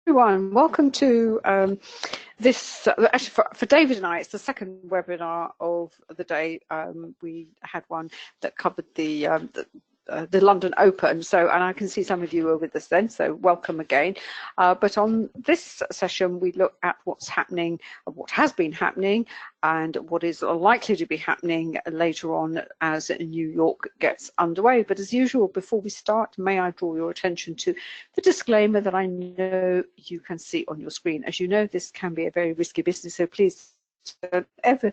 everyone, welcome to this, actually for David and I, it's the second webinar of the day. We had one that covered the London Open, and I can see some of you were with us then, so welcome again. But on this session, we look at what's happening, what has been happening, and what is likely to be happening later on as New York gets underway. But as usual, before we start, may I draw your attention to the disclaimer that I know you can see on your screen. As you know, this can be a very risky business, so please don't ever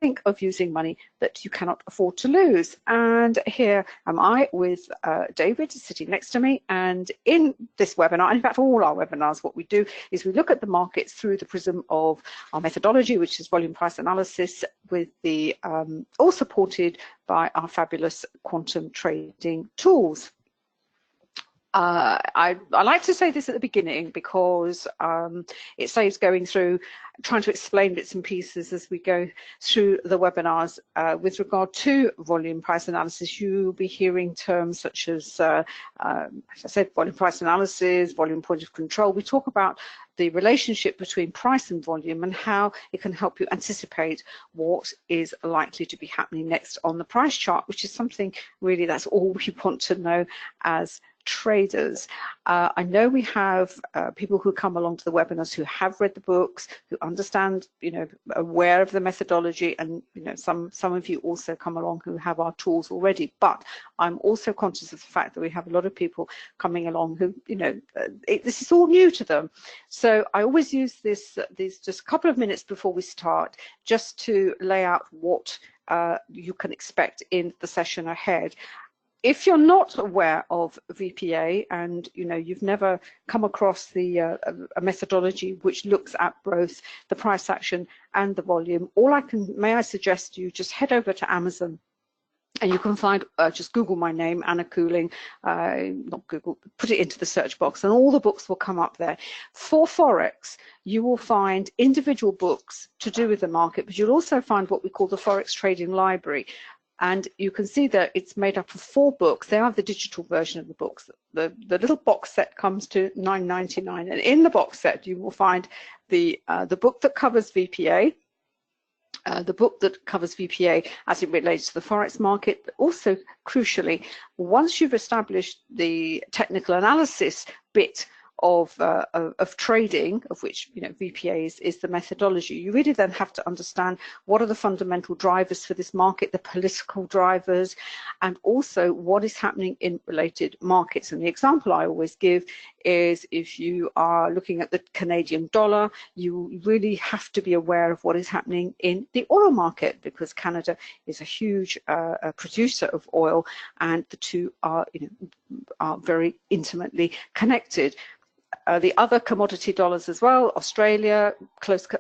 think of using money that you cannot afford to lose. And here am I with David sitting next to me, and in this webinar, in fact all our webinars, what we do is we look at the markets through the prism of our methodology, which is volume price analysis, with the all supported by our fabulous quantum trading tools. I like to say this at the beginning because it saves going through trying to explain bits and pieces as we go through the webinars. With regard to volume price analysis, you'll be hearing terms such as I said, volume price analysis, volume point of control. We talk about the relationship between price and volume and how it can help you anticipate what is likely to be happening next on the price chart, which is something really that's all we want to know as traders. I know we have people who come along to the webinars who have read the books, who understand, aware of the methodology, and some of you also come along who have our tools already. But I'm also conscious of the fact that we have a lot of people coming along who, this is all new to them. So I always use these just a couple of minutes before we start, just to lay out what you can expect in the session ahead. If you're not aware of VPA and you've never come across a methodology which looks at both the price action and the volume, may I suggest you just head over to Amazon, and you can find, just Google my name, Anna Cooling, not Google, put it into the search box, and all the books will come up there. For Forex, you will find individual books to do with the market, but you'll also find what we call the Forex Trading Library. And you can see that it's made up of 4 books. They are the digital version of the books. The little box set comes to $9.99, and in the box set you will find the book that covers VPA, the book that covers VPA as it relates to the Forex market, but also crucially, once you've established the technical analysis bit of trading, of which VPA is the methodology, you really then have to understand what are the fundamental drivers for this market, the political drivers, and also what is happening in related markets. And the example I always give is, if you are looking at the Canadian dollar, you really have to be aware of what is happening in the oil market, because Canada is a huge producer of oil, and the two are very intimately connected. The other commodity dollars as well, Australia,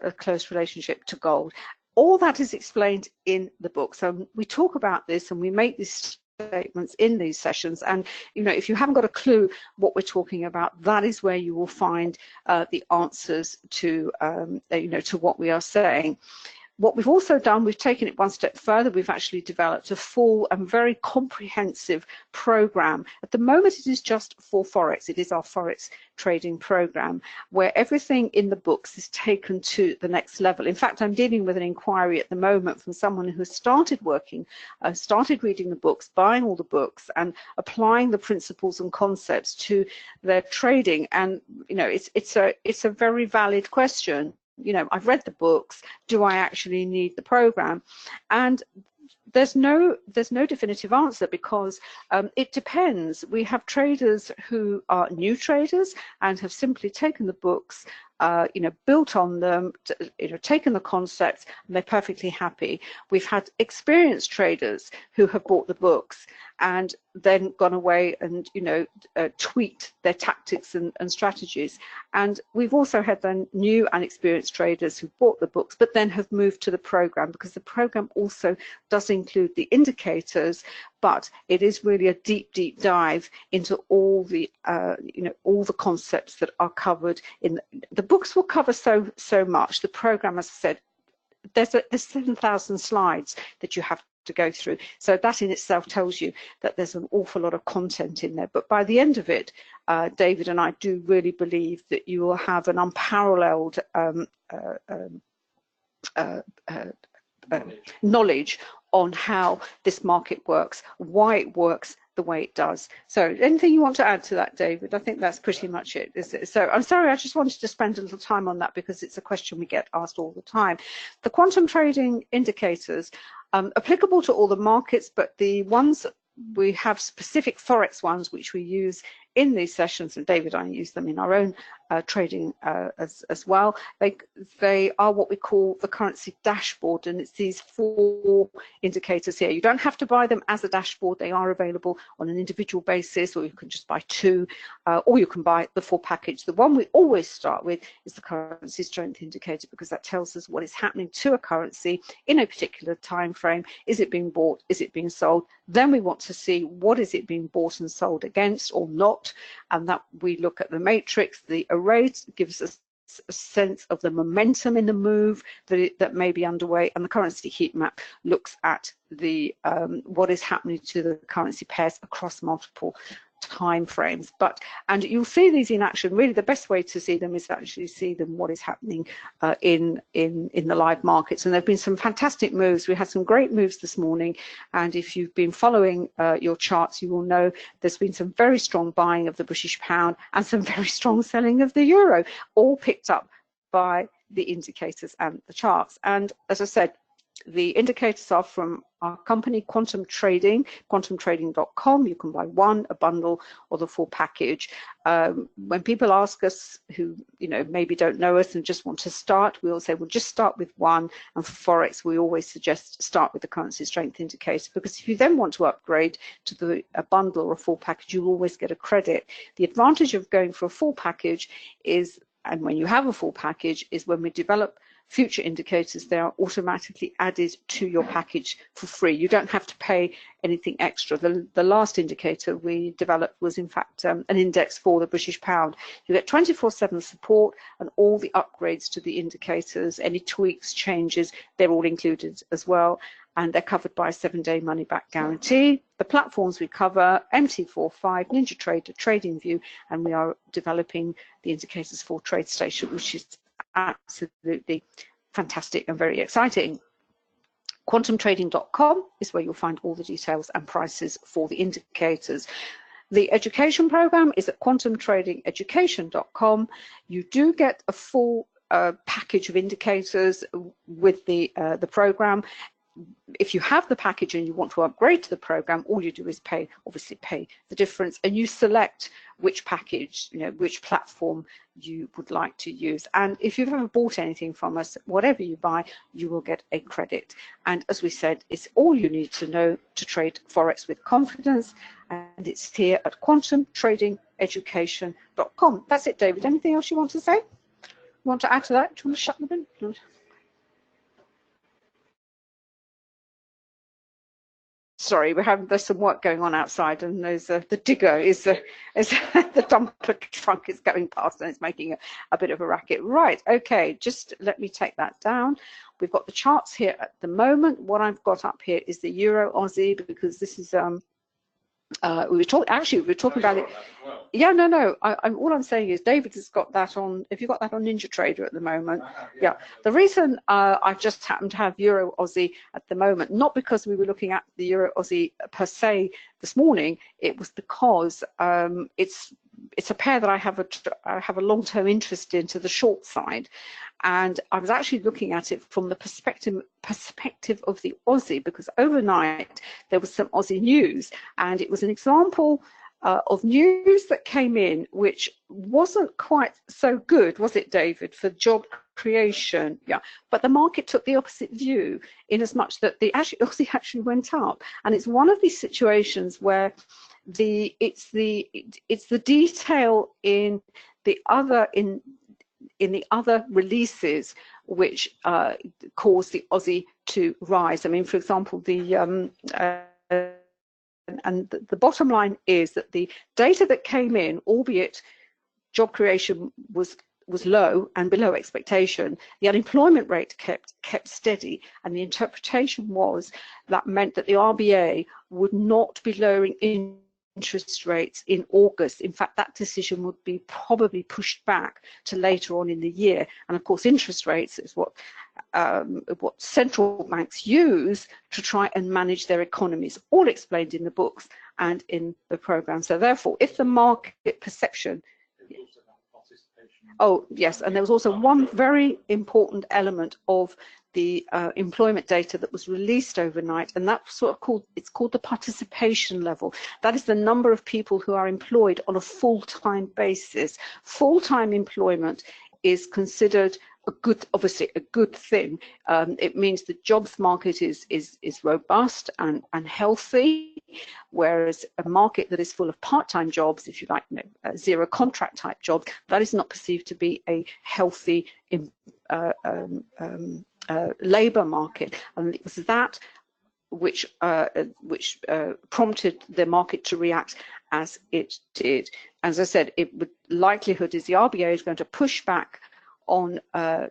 a close relationship to gold. All that is explained in the book. So we talk about this and we make these statements in these sessions, and if you haven't got a clue what we're talking about, that is where you will find the answers to to what we are saying. What we've also done, we've taken it one step further. We've actually developed a full and very comprehensive program. At the moment, it is just for Forex. It is our Forex trading program, where everything in the books is taken to the next level. In fact, I'm dealing with an inquiry at the moment from someone who has started working, started reading the books, buying all the books, and applying the principles and concepts to their trading. And it's a very valid question. I've read the books, do I actually need the program? And there's no definitive answer, because it depends. We have traders who are new traders and have simply taken the books, built on them, taken the concepts, and they're perfectly happy. We've had experienced traders who have bought the books and then gone away and tweaked their tactics and strategies. And we've also had then new and experienced traders who bought the books but then have moved to the program, because the program also does include the indicators, but it is really a deep dive into all the all the concepts that are covered in the books. Will cover so much. The program, as I said, there's 7,000 slides that you have to go through. So that in itself tells you that there's an awful lot of content in there. But by the end of it, David and I do really believe that you will have an unparalleled knowledge on how this market works, why it works the way it does. So anything you want to add to that, David? I think that's pretty much it. So I'm sorry, I just wanted to spend a little time on that because it's a question we get asked all the time. The quantum trading indicators, applicable to all the markets, but the ones we have specific Forex ones which we use in these sessions, and David and I use them in our own trading as well. They are what we call the currency dashboard, and it's these 4 indicators here. You don't have to buy them as a dashboard. They are available on an individual basis, or you can just buy 2, or you can buy the full package. The one we always start with is the currency strength indicator, because that tells us what is happening to a currency in a particular time frame. Is it being bought? Is it being sold? Then we want to see what is it being bought and sold against or not, and that we look at the matrix. The array gives us a sense of the momentum in the move that may be underway, and the currency heat map looks at the what is happening to the currency pairs across multiple time frames. And you'll see these in action. Really, the best way to see them is to actually see them what is happening in the live markets. And there have been some fantastic moves. We had some great moves this morning, and if you've been following your charts, you will know there's been some very strong buying of the British pound and some very strong selling of the euro, all picked up by the indicators and the charts. And as I said, the indicators are from our company, Quantum Trading, quantumtrading.com. You can buy 1, a bundle, or the full package. When people ask us who maybe don't know us and just want to start, we all say, well, just start with 1. And for Forex, we always suggest start with the currency strength indicator, because if you then want to upgrade to a bundle or a full package, you always get a credit. The advantage of going for a full package is, and when you have a full package, is when we develop future indicators, they are automatically added to your package for free. You don't have to pay anything extra. The last indicator we developed was in fact an index for the British pound. You get 24/7 support, and all the upgrades to the indicators, any tweaks, changes, they're all included as well, and they're covered by a 7-day money-back guarantee. The platforms we cover: MT45, NinjaTrader, TradingView, and we are developing the indicators for TradeStation, which is absolutely fantastic and very exciting. Quantumtrading.com is where you'll find all the details and prices for the indicators. The education program is at quantumtradingeducation.com. You do get a full package of indicators with the program. If you have the package and you want to upgrade to the program, all you do is obviously pay the difference, and you select which package, which platform you would like to use. And if you've ever bought anything from us, whatever you buy, you will get a credit. And as we said, it's all you need to know to trade Forex with confidence, and it's here at quantumtradingeducation.com. That's it, David. Anything else you want to say? You want to add to that? Do you want to shut them in? Sorry, there's some work going on outside, and there's the digger is the dumper truck is going past, and it's making a bit of a racket. Right, okay, just let me take that down. We've got the charts here at the moment. What I've got up here is the Euro Aussie, because this is we were talking about it. Yeah, no. All I'm saying is David has got that on. Have you got that on NinjaTrader at the moment? Yeah. The reason I just happened to have Euro Aussie at the moment, not because we were looking at the Euro Aussie per se this morning. It was because it's a pair that I have a long-term interest in to the short side. And I was actually looking at it from the perspective of the Aussie, because overnight there was some Aussie news, and it was an example of news that came in which wasn't quite so good, was it, David, for job creation? Yeah, but the market took the opposite view, in as much that the Aussie actually went up. And it's one of these situations where it's the detail in the other releases which cause the Aussie to rise. I mean, for example, the bottom line is that the data that came in, albeit job creation was was low and below expectation. The unemployment rate kept steady, and the interpretation was that meant that the RBA would not be lowering interest rates in August. In fact, that decision would be probably pushed back to later on in the year. And of course, interest rates is what central banks use to try and manage their economies, all explained in the books and in the program. So therefore, if the market perception... Oh, yes, and there was also one very important element of the employment data that was released overnight, and that's sort of it's called the participation level. That is the number of people who are employed on a full-time basis. Full-time employment is considered obviously a good thing. It means the jobs market is robust and healthy, whereas a market that is full of part-time jobs, if you like, zero contract type jobs, that is not perceived to be a healthy labour market. And it was that which prompted the market to react as it did. As I said, likelihood is the RBA is going to push back on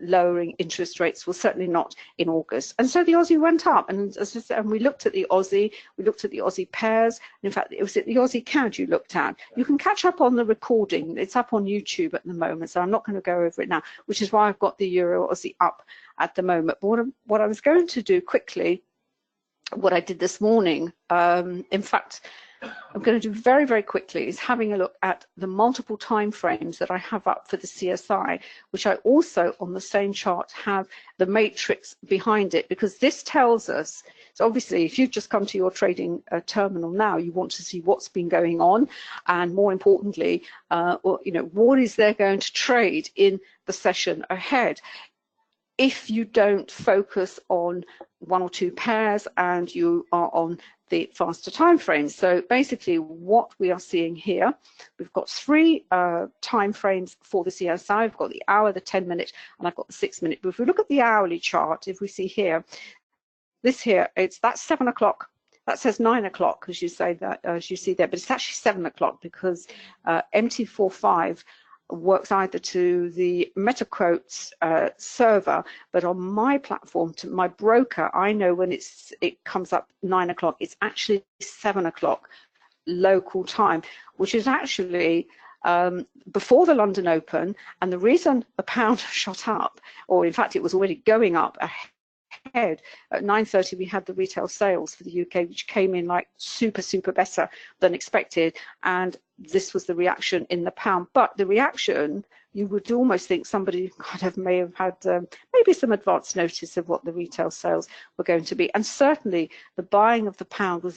lowering interest rates, well, certainly not in August. And so the Aussie went up, and as I said, and we looked at the Aussie pairs. In fact, it was the Aussie CAD you looked at. You can catch up on the recording. It's up on YouTube at the moment, so I'm not going to go over it now, which is why I've got the Euro Aussie up at the moment. But what I was going to do quickly, what I did this morning, in fact, I'm going to do very, very quickly, is having a look at the multiple time frames that I have up for the CSI, which I also on the same chart have the matrix behind it, because this tells us, so obviously if you've just come to your trading terminal now, you want to see what's been going on, and more importantly, what is there going to trade in the session ahead. If you don't focus on one or two pairs and you are on the faster time frames. So basically what we are seeing here, we've got three time frames for the CSI. I've got the hour, the 10-minute, and I've got the 6-minute. But if we look at the hourly chart, if we see here, that's 7 o'clock. That says 9 o'clock, as you say that, as you see there, but it's actually 7 o'clock because MT45 works either to the MetaQuotes server, but on my platform, to my broker, I know when it comes up 9 o'clock, it's actually 7 o'clock local time, which is actually before the London Open. And the reason the pound shot up, or in fact it was already going up ahead, at 9:30 we had the retail sales for the UK, which came in like super better than expected, and this was the reaction in the pound. But the reaction, you would almost think somebody kind of may have had maybe some advance notice of what the retail sales were going to be, and certainly the buying of the pound has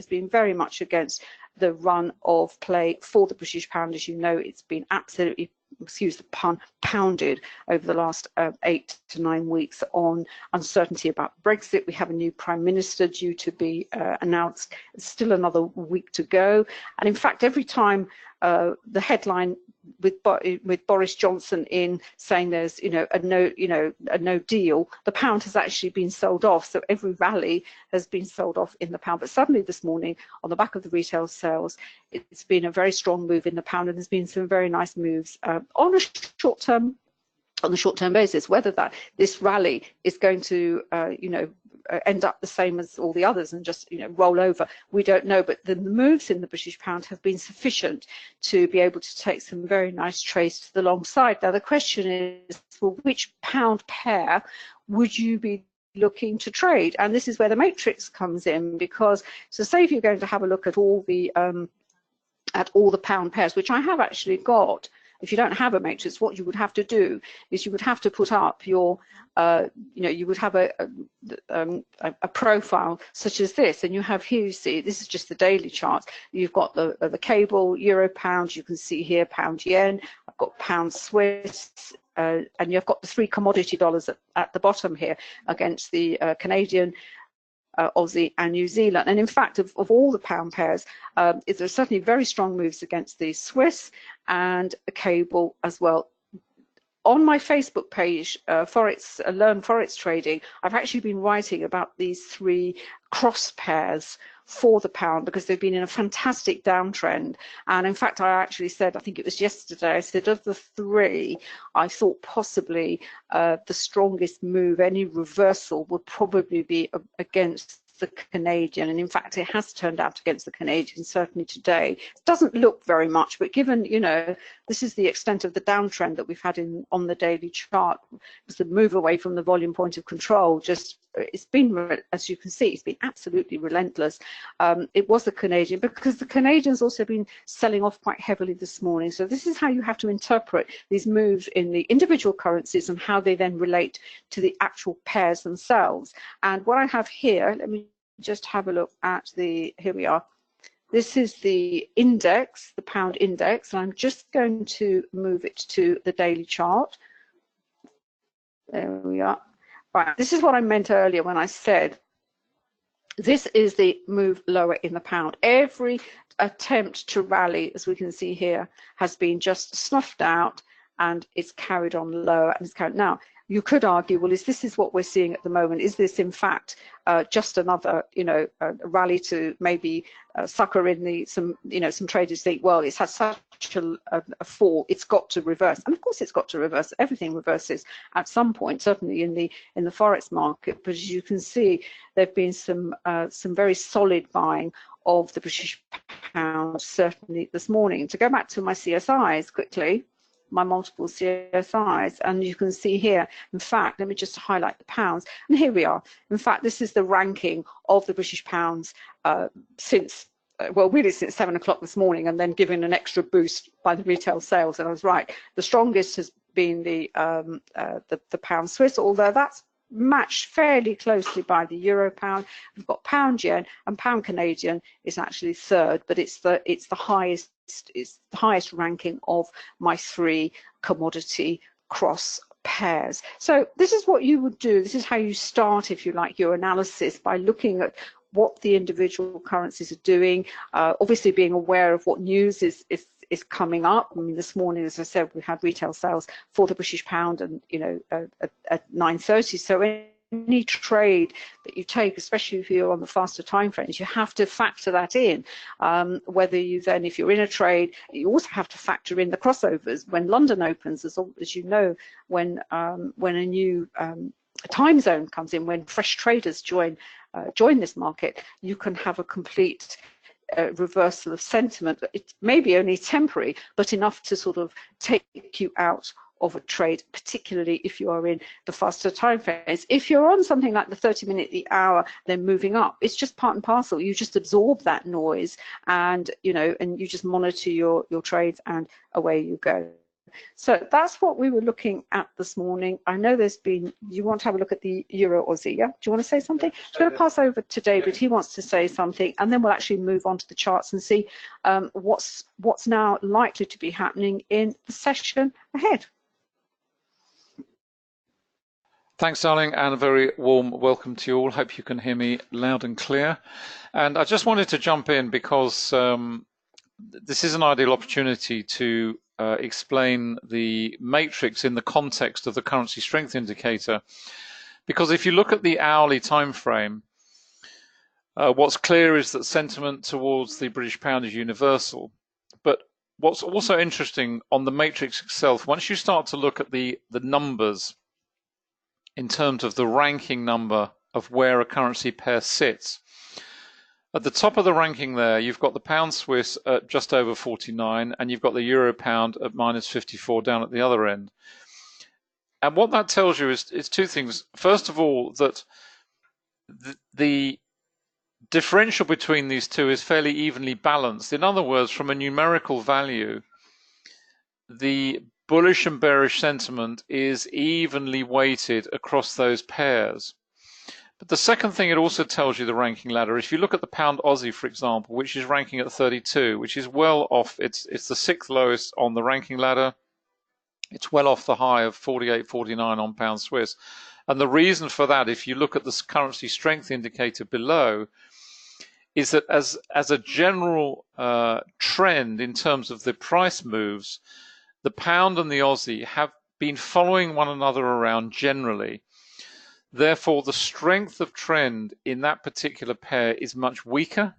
been very much against the run of play for the British pound. As you know, it's been absolutely, excuse the pun, pounded over the last 8 to 9 weeks on uncertainty about Brexit. We have a new Prime Minister due to be announced. It's still another week to go. And in fact, every time the headline with Boris Johnson in saying there's a no deal, the pound has actually been sold off. So every rally has been sold off in the pound. But suddenly this morning, on the back of the retail sales, it's been a very strong move in the pound, and there's been some very nice moves on the short term basis. Whether this rally is going to end up the same as all the others and just roll over, we don't know, but the moves in the British pound have been sufficient to be able to take some very nice trades to the long side. Now the question is, well, which pound pair would you be looking to trade? And this is where the matrix comes in, because so say if you're going to have a look at all the pound pairs, which I have actually got. If you don't have a matrix, what you would have to do is you would have to put up your, you would have a profile such as this, and you have here, you see, this is just the daily chart. You've got the cable, euro, pound, you can see here, pound yen, I've got pound Swiss, and you've got the 3 commodity dollars at the bottom here against the Canadian, Aussie and New Zealand. And in fact, of all the pound pairs, there are certainly very strong moves against the Swiss and a cable as well. On my Facebook page, Forex, Learn Forex Trading, I've actually been writing about these 3 cross pairs for the pound because they've been in a fantastic downtrend. And in fact, I actually said, I think it was yesterday, I said of the three, I thought possibly the strongest move, any reversal, would probably be against the Canadian, and in fact it has turned out against the Canadian certainly today. It doesn't look very much, but given, you know, this is the extent of the downtrend that we've had on the daily chart, it's the move away from the volume point of control. Just, it's been, as you can see, it's been absolutely relentless. It was the Canadian, because the Canadians also been selling off quite heavily this morning. So this is how you have to interpret these moves in the individual currencies and how they then relate to the actual pairs themselves. And what I have here, let me just have a look at the, here we are. This is the index, the pound index, and I'm just going to move it to the daily chart. There we are. Right, this is what I meant earlier when I said this is the move lower in the pound. Every attempt to rally, as we can see here, has been just snuffed out, and it's carried on lower, and it's carried. Now, you could argue, well, this is what we're seeing at the moment? Is this in fact just another, you know, a rally to maybe sucker in some traders think, well, it's had such a fall, it's got to reverse, and of course it's got to reverse. Everything reverses at some point, certainly in the Forex market. But as you can see, there've been some very solid buying of the British pound certainly this morning. To go back to my CSIs quickly, my multiple CSIs, and you can see here, in fact, let me just highlight the pounds, and here we are. In fact, this is the ranking of the British pounds since, well, really since 7 o'clock this morning, and then given an extra boost by the retail sales. And I was right, the strongest has been the pound Swiss, although that's matched fairly closely by the euro pound. We've got pound yen, and pound Canadian is actually third, but it's the highest. It's the highest ranking of my three commodity cross pairs. So this is what you would do. This is how you start, if you like, your analysis, by looking at what the individual currencies are doing, obviously being aware of what news is coming up. I mean, this morning, as I said, we had retail sales for the British pound, and at 9:30. So any trade that you take, especially if you're on the faster time frames, you have to factor that in. Whether you then, if you're in a trade, you also have to factor in the crossovers when London opens, as you know, when a new time zone comes in, when fresh traders join this market, you can have a complete reversal of sentiment. It may be only temporary, but enough to sort of take you out of a trade, particularly if you are in the faster time frames. If you're on something like the 30-minute, the hour, then moving up, it's just part and parcel. You just absorb that noise, and and you just monitor your trades, and away you go. So that's what we were looking at this morning. I know you want to have a look at the Euro Aussie, yeah? Do you want to say something? I'm going to pass over to David. He wants to say something, and then we'll actually move on to the charts and see what's now likely to be happening in the session ahead. Thanks, darling, and a very warm welcome to you all. Hope you can hear me loud and clear. And I just wanted to jump in because this is an ideal opportunity to explain the matrix in the context of the currency strength indicator. Because if you look at the hourly time frame, what's clear is that sentiment towards the British pound is universal. But what's also interesting on the matrix itself, once you start to look at the numbers in terms of the ranking number of where a currency pair sits, at the top of the ranking there, you've got the pound Swiss at just over 49, and you've got the euro pound at -54 down at the other end. And what that tells you is two things. First of all, that the differential between these two is fairly evenly balanced. In other words, from a numerical value, the bullish and bearish sentiment is evenly weighted across those pairs. But the second thing it also tells you, the ranking ladder, if you look at the pound Aussie, for example, which is ranking at 32, which is well off, it's the 6th lowest on the ranking ladder. It's well off the high of 48.49 on pound Swiss. And the reason for that, if you look at the currency strength indicator below, is that as a general trend in terms of the price moves, the pound and the Aussie have been following one another around generally. Therefore, the strength of trend in that particular pair is much weaker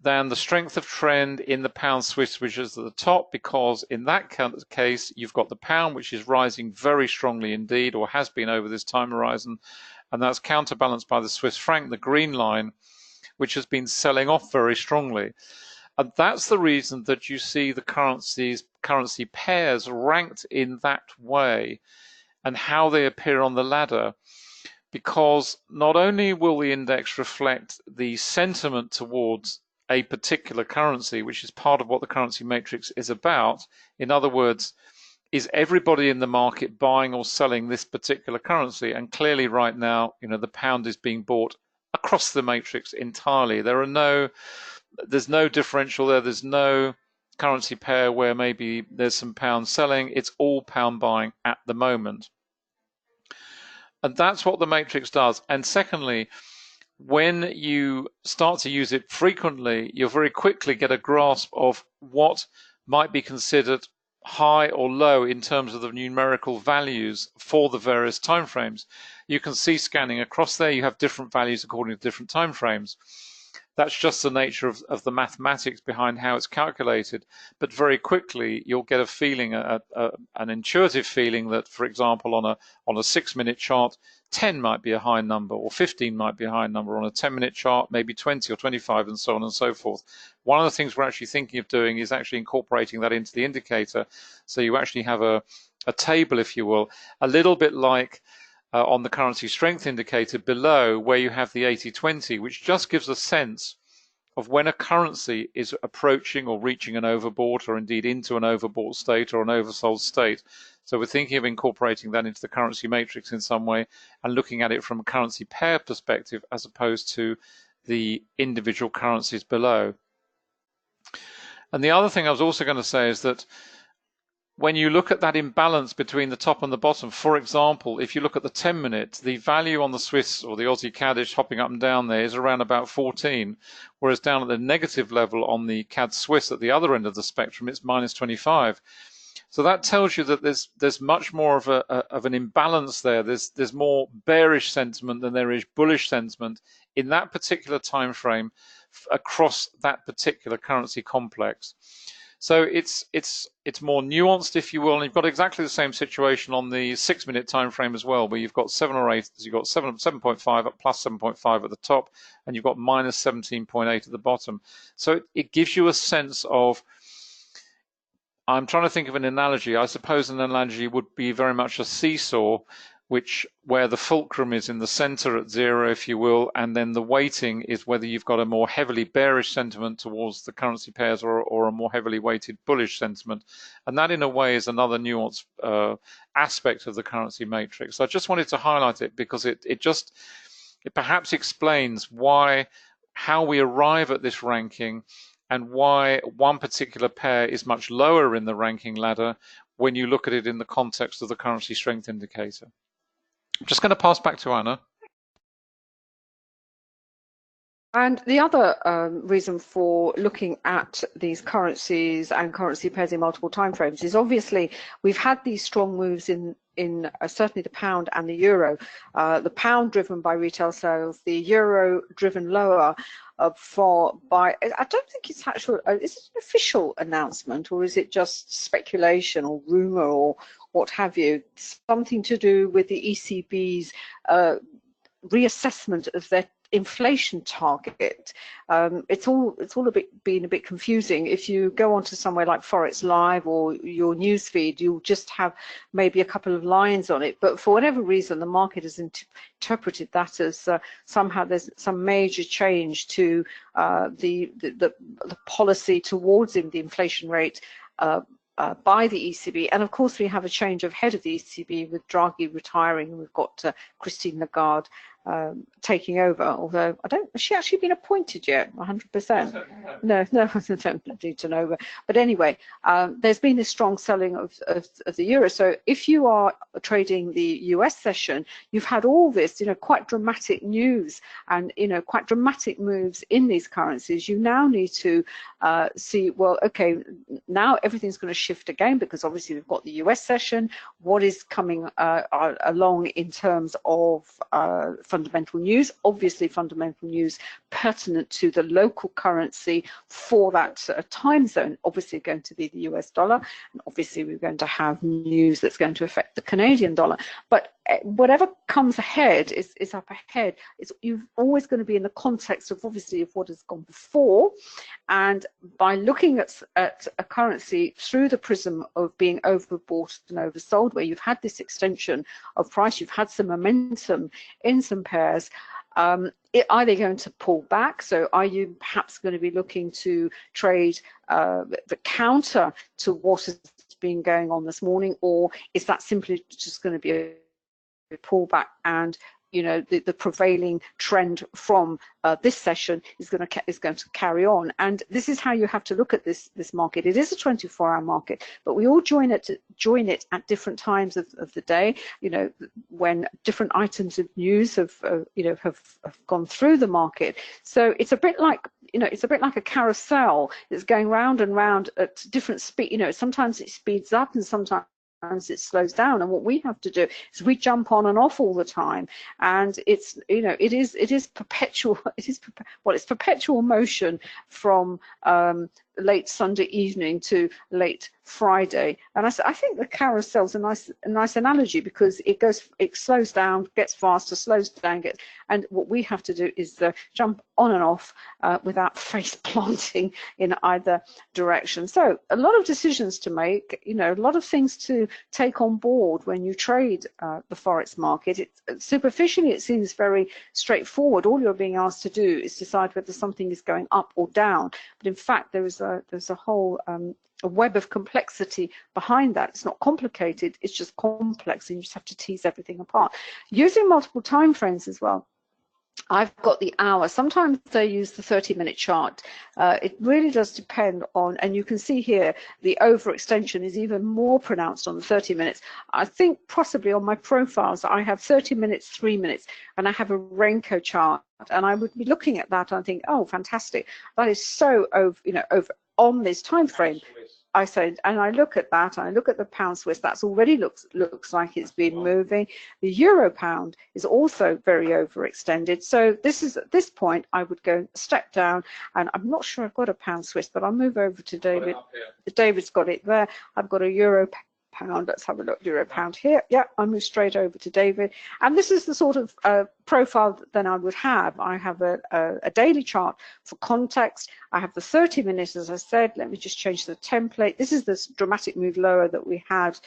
than the strength of trend in the pound Swiss, which is at the top, because in that case, you've got the pound, which is rising very strongly indeed, or has been over this time horizon, and that's counterbalanced by the Swiss franc, the green line, which has been selling off very strongly. And that's the reason that you see the currency pairs ranked in that way and how they appear on the ladder, because not only will the index reflect the sentiment towards a particular currency, which is part of what the currency matrix is about. In other words, is everybody in the market buying or selling this particular currency? And clearly right now, the pound is being bought across the matrix entirely. There's no differential there. There's no currency pair where maybe there's some pound selling. It's all pound buying at the moment. And that's what the matrix does. And secondly, when you start to use it frequently, you'll very quickly get a grasp of what might be considered high or low in terms of the numerical values for the various timeframes. You can see scanning across there, you have different values according to different timeframes. That's just the nature of the mathematics behind how it's calculated. But very quickly, you'll get a feeling, an intuitive feeling that, for example, on a 6-minute chart, 10 might be a high number, or 15 might be a high number. On a 10-minute chart, maybe 20 or 25, and so on and so forth. One of the things we're actually thinking of doing is actually incorporating that into the indicator. So you actually have a table, if you will, a little bit like on the currency strength indicator below, where you have the 80-20, which just gives a sense of when a currency is approaching or reaching an overbought, or indeed into an overbought state or an oversold state. So we're thinking of incorporating that into the currency matrix in some way and looking at it from a currency pair perspective as opposed to the individual currencies below. And the other thing I was also going to say is that when you look at that imbalance between the top and the bottom, for example, if you look at the 10-minute, the value on the Swiss or the Aussie CAD hopping up and down there is around about 14, whereas down at the negative level on the CAD Swiss at the other end of the spectrum, it's minus 25. So that tells you that there's much more of an imbalance there. There's more bearish sentiment than there is bullish sentiment in that particular time frame across that particular currency complex. So it's more nuanced, if you will, and you've got exactly the same situation on the 6-minute time frame as well, where you've got 7 or 8, you've got 7.5 at plus 7.5 at the top, and you've got minus 17.8 at the bottom. So it gives you a sense of, I'm trying to think of an analogy. I suppose an analogy would be very much a seesaw, where the fulcrum is in the center at 0, if you will, and then the weighting is whether you've got a more heavily bearish sentiment towards the currency pairs or a more heavily weighted bullish sentiment. And that, in a way, is another nuanced aspect of the currency matrix. So I just wanted to highlight it because it perhaps explains how we arrive at this ranking and why one particular pair is much lower in the ranking ladder when you look at it in the context of the currency strength indicator. I'm just going to pass back to Anna. And the other reason for looking at these currencies and currency pairs in multiple timeframes is obviously we've had these strong moves in certainly the pound and the euro. The pound driven by retail sales, the euro driven lower I don't think it's actual. Is it an official announcement, or is it just speculation or rumor or what have you? Something to do with the ECB's reassessment of their inflation target. It's all been a bit confusing. If you go onto somewhere like Forex Live or your newsfeed, you'll just have maybe a couple of lines on it. But for whatever reason, the market has interpreted that as somehow there's some major change to the policy towards the inflation rate by the ECB. And of course we have a change of head of the ECB with Draghi retiring, and we've got Christine Lagarde taking over, although has she actually been appointed yet? 100%. No, I don't need to know. But anyway, there's been this strong selling of the euro. So if you are trading the US session, you've had all this, quite dramatic news and, quite dramatic moves in these currencies. You now need to see, well, okay, now everything's going to shift again, because obviously we've got the US session. What is coming along in terms of fundamental news? Obviously fundamental news pertinent to the local currency for that time zone, obviously going to be the US dollar, and obviously we're going to have news that's going to affect the Canadian dollar. But whatever comes ahead is up ahead. You're always going to be in the context of obviously of what has gone before, and by looking at a currency through the prism of being overbought and oversold, where you've had this extension of price, you've had some momentum in some pairs, are they going to pull back? So are you perhaps going to be looking to trade the counter to what has been going on this morning, or is that simply just going to be a pullback, and the prevailing trend from this session is going to carry on? And this is how you have to look at this market. It is a 24-hour market, but we all join it at different times of the day. When different items of news have gone through the market. So it's a bit like a carousel that's going round and round at different speed. Sometimes it speeds up and sometimes it slows down, and what we have to do is we jump on and off all the time, and it's it is perpetual. It's perpetual motion from late Sunday evening to late Friday. And I think the carousel's a nice analogy, because it slows down, gets faster, slows down, and what we have to do is jump on and off without face planting in either direction. So a lot of decisions to make, a lot of things to take on board when you trade the Forex market. Superficially, it seems very straightforward. All you're being asked to do is decide whether something is going up or down. But in fact, there's a whole a web of complexity behind that. It's not complicated, it's just complex, and you just have to tease everything apart. Using multiple time frames as well. I've got the hour. Sometimes they use the 30-minute chart. It really does depend on, and you can see here the overextension is even more pronounced on the 30 minutes. I think possibly on my profiles I have 30 minutes, 3 minutes, and I have a renko chart, and I would be looking at that and think, oh, fantastic, that is so over on this time frame. I said, and I look at that, and I look at the pound Swiss, that's already looks like it's been moving. The euro pound is also very overextended. So this is, at this point, I would go step down, and I'm not sure I've got a pound Swiss, but I'll move over to David. David's got it there. I've got a euro pound. Let's have a look. Euro pound here. Yeah, I'll move straight over to David. And this is the sort of profile that then I would have. I have a daily chart for context. I have the 30 minutes, as I said. Let me just change the template. This is this dramatic move lower that we had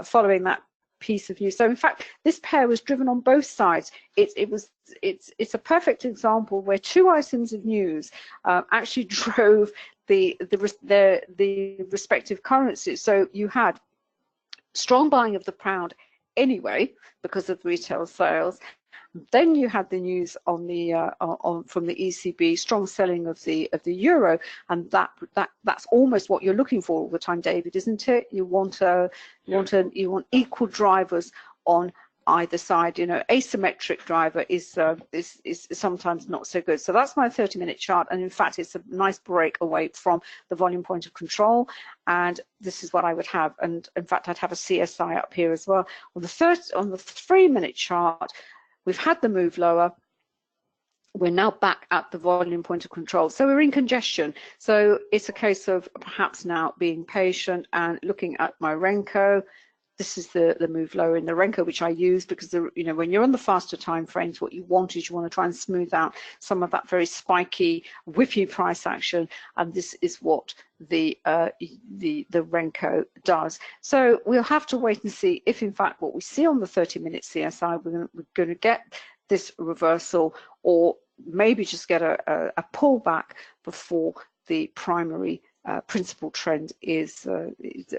following that piece of news. So in fact, this pair was driven on both sides. It's a perfect example where two items of news actually drove the respective currencies. So you had strong buying of the pound anyway because of retail sales. Then you had the news on the from the ECB, strong selling of the euro, and that's almost what you're looking for all the time, David, isn't it? You want equal drivers on either side. Asymmetric driver is sometimes not so good. So that's my 30-minute chart, and in fact it's a nice break away from the volume point of control, and this is what I would have. And in fact I'd have a CSI up here as well. On the 3-minute chart, we've had the move lower. We're now back at the volume point of control. So we're in congestion. So it's a case of perhaps now being patient and looking at my renko. This is the move lower in the renko, which I use because when you're on the faster time frames, what you want is you want to try and smooth out some of that very spiky, whippy price action, and this is what the renko does. So we'll have to wait and see if, in fact, what we see on the 30-minute CSI, we're going to get this reversal, or maybe just get a pullback before the primary principal trend is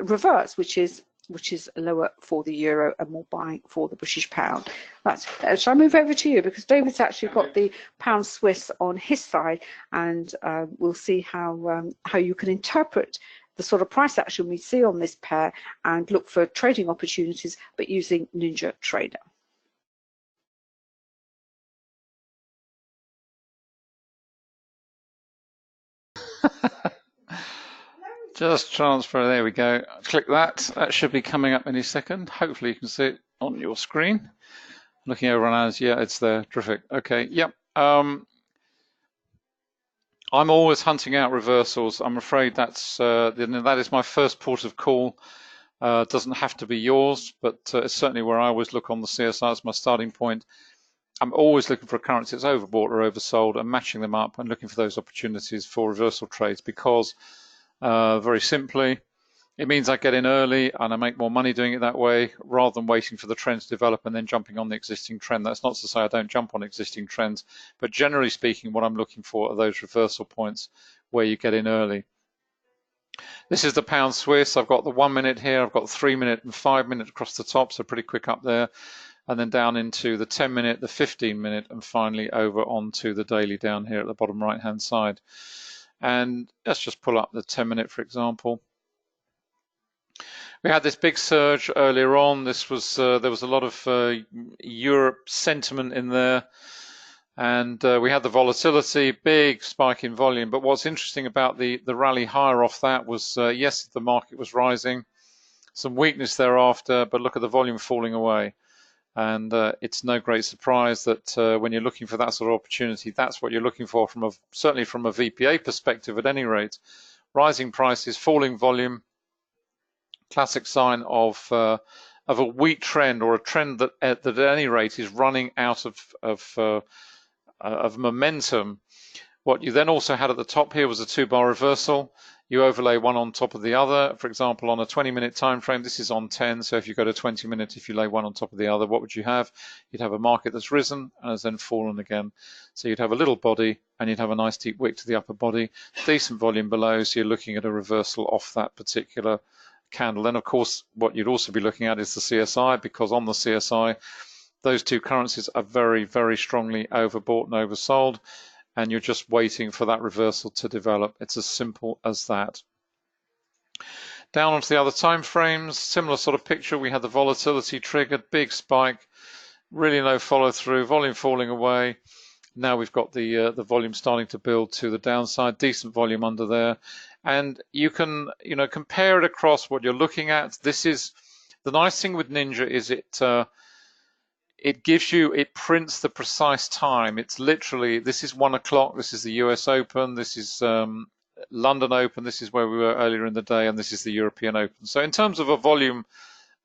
reversed, which is which is lower for the euro and more buying for the British pound. Right, shall I move over to you, because David's actually got the pound Swiss on his side, and we'll see how you can interpret the sort of price action we see on this pair and look for trading opportunities, but using Ninja Trader. Just transfer, there we go. Click that. That should be coming up any second. Hopefully you can see it on your screen. Looking over on ours, yeah, it's there. Terrific. Okay, yep. I'm always hunting out reversals. I'm afraid that is my first port of call. Doesn't have to be yours, but it's certainly where I always look on the CSI as my starting point. I'm always looking for a currency that's overbought or oversold and matching them up and looking for those opportunities for reversal trades, because very simply, it means I get in early and I make more money doing it that way, rather than waiting for the trend to develop and then jumping on the existing trend. That's not to say I don't jump on existing trends, but generally speaking, what I'm looking for are those reversal points where you get in early. This is the pound Swiss. I've got the 1 minute here, I've got 3 minute and 5 minute across the top, so pretty quick up there, and then down into the 10 minute, the 15 minute, and finally over onto the daily down here at the bottom right hand side. And let's just pull up the 10 minute, for example. We had this big surge earlier on. This was there was a lot of Europe sentiment in there, and we had the volatility, big spike in volume. But what's interesting about the rally higher off that was, yes, the market was rising, some weakness thereafter, but look at the volume falling away. And it's no great surprise that when you're looking for that sort of opportunity, that's what you're looking for, certainly from a VPA perspective at any rate. Rising prices, falling volume, classic sign of a weak trend, or a trend that at any rate is running out of momentum. What you then also had at the top here was a 2-bar reversal. You overlay one on top of the other. For example, on a 20-minute time frame, this is on 10. So if you go to 20 minutes, if you lay one on top of the other, what would you have? You'd have a market that's risen and has then fallen again. So you'd have a little body and you'd have a nice deep wick to the upper body, decent volume below. So you're looking at a reversal off that particular candle. Then, of course, what you'd also be looking at is the CSI, because on the CSI, those two currencies are very, very strongly overbought and oversold, and you're just waiting for that reversal to develop. It's as simple as that. Down onto the other time frames, similar sort of picture. We had the volatility triggered, big spike, really no follow through, volume falling away. Now we've got the volume starting to build to the downside, decent volume under there. And you can, compare it across what you're looking at. This is the nice thing with Ninja, is it prints the precise time. It's literally, this is 1 o'clock, this is the US Open, this is London Open, this is where we were earlier in the day, and this is the European Open. So in terms of a volume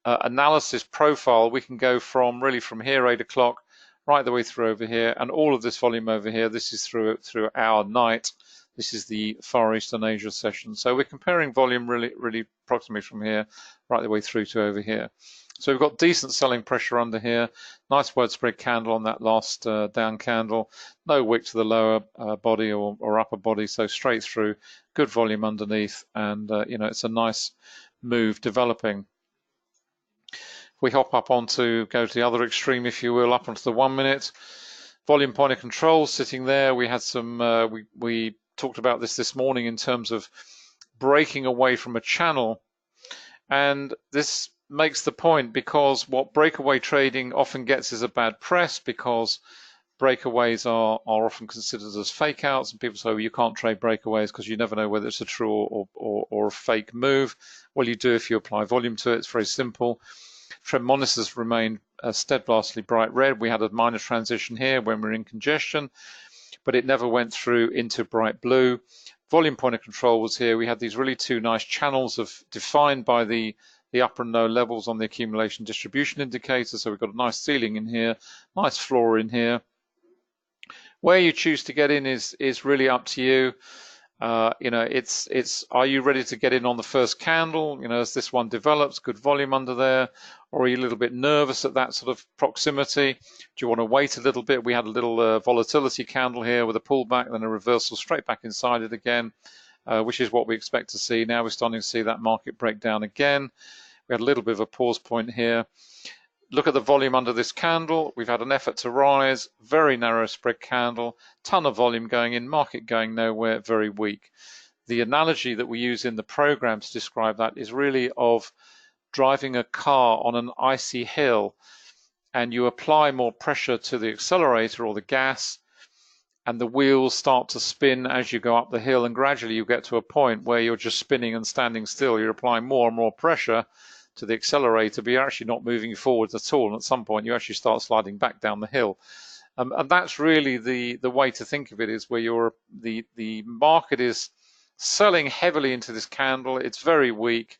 analysis profile, we can go from here, 8 o'clock, right the way through over here, and all of this volume over here, this is through our night. This is the Far Eastern Asia session. So we're comparing volume really approximately from here right the way through to over here. So we've got decent selling pressure under here. Nice word spread candle on that last down candle. No wick to the lower body or upper body, so straight through. Good volume underneath, and it's a nice move developing. We hop up go to the other extreme, if you will, up onto the 1 minute. Volume point of control sitting there. We had some, we talked about this morning in terms of breaking away from a channel. And this makes the point, because what breakaway trading often gets is a bad press, because breakaways are often considered as fake outs, and people say, well, you can't trade breakaways because you never know whether it's a true or a fake move. Well, you do if you apply volume to it. It's very simple. Trend monitors remained steadfastly bright red. We had a minor transition here when we're in congestion, but it never went through into bright blue. Volume point of control was here. We had these really two nice channels defined by the upper and lower levels on the accumulation distribution indicator. So we've got a nice ceiling in here, nice floor in here. Where you choose to get in is really up to you. Are you ready to get in on the first candle? As this one develops, good volume under there, or are you a little bit nervous at that sort of proximity? Do you want to wait a little bit? We had a little volatility candle here with a pullback, then a reversal straight back inside it again, which is what we expect to see. Now we're starting to see that market break down again. We had a little bit of a pause point here. Look at the volume under this candle. We've had an effort to rise, very narrow spread candle, ton of volume going in, market going nowhere, very weak. The analogy that we use in the program to describe that is really of driving a car on an icy hill, and you apply more pressure to the accelerator or the gas, and the wheels start to spin as you go up the hill, and gradually you get to a point where you're just spinning and standing still. You're applying more and more pressure to the accelerator, but you're actually not moving forwards at all, and at some point you actually start sliding back down the hill. And that's really the way to think of it, is where the market is selling heavily into this candle. It's very weak,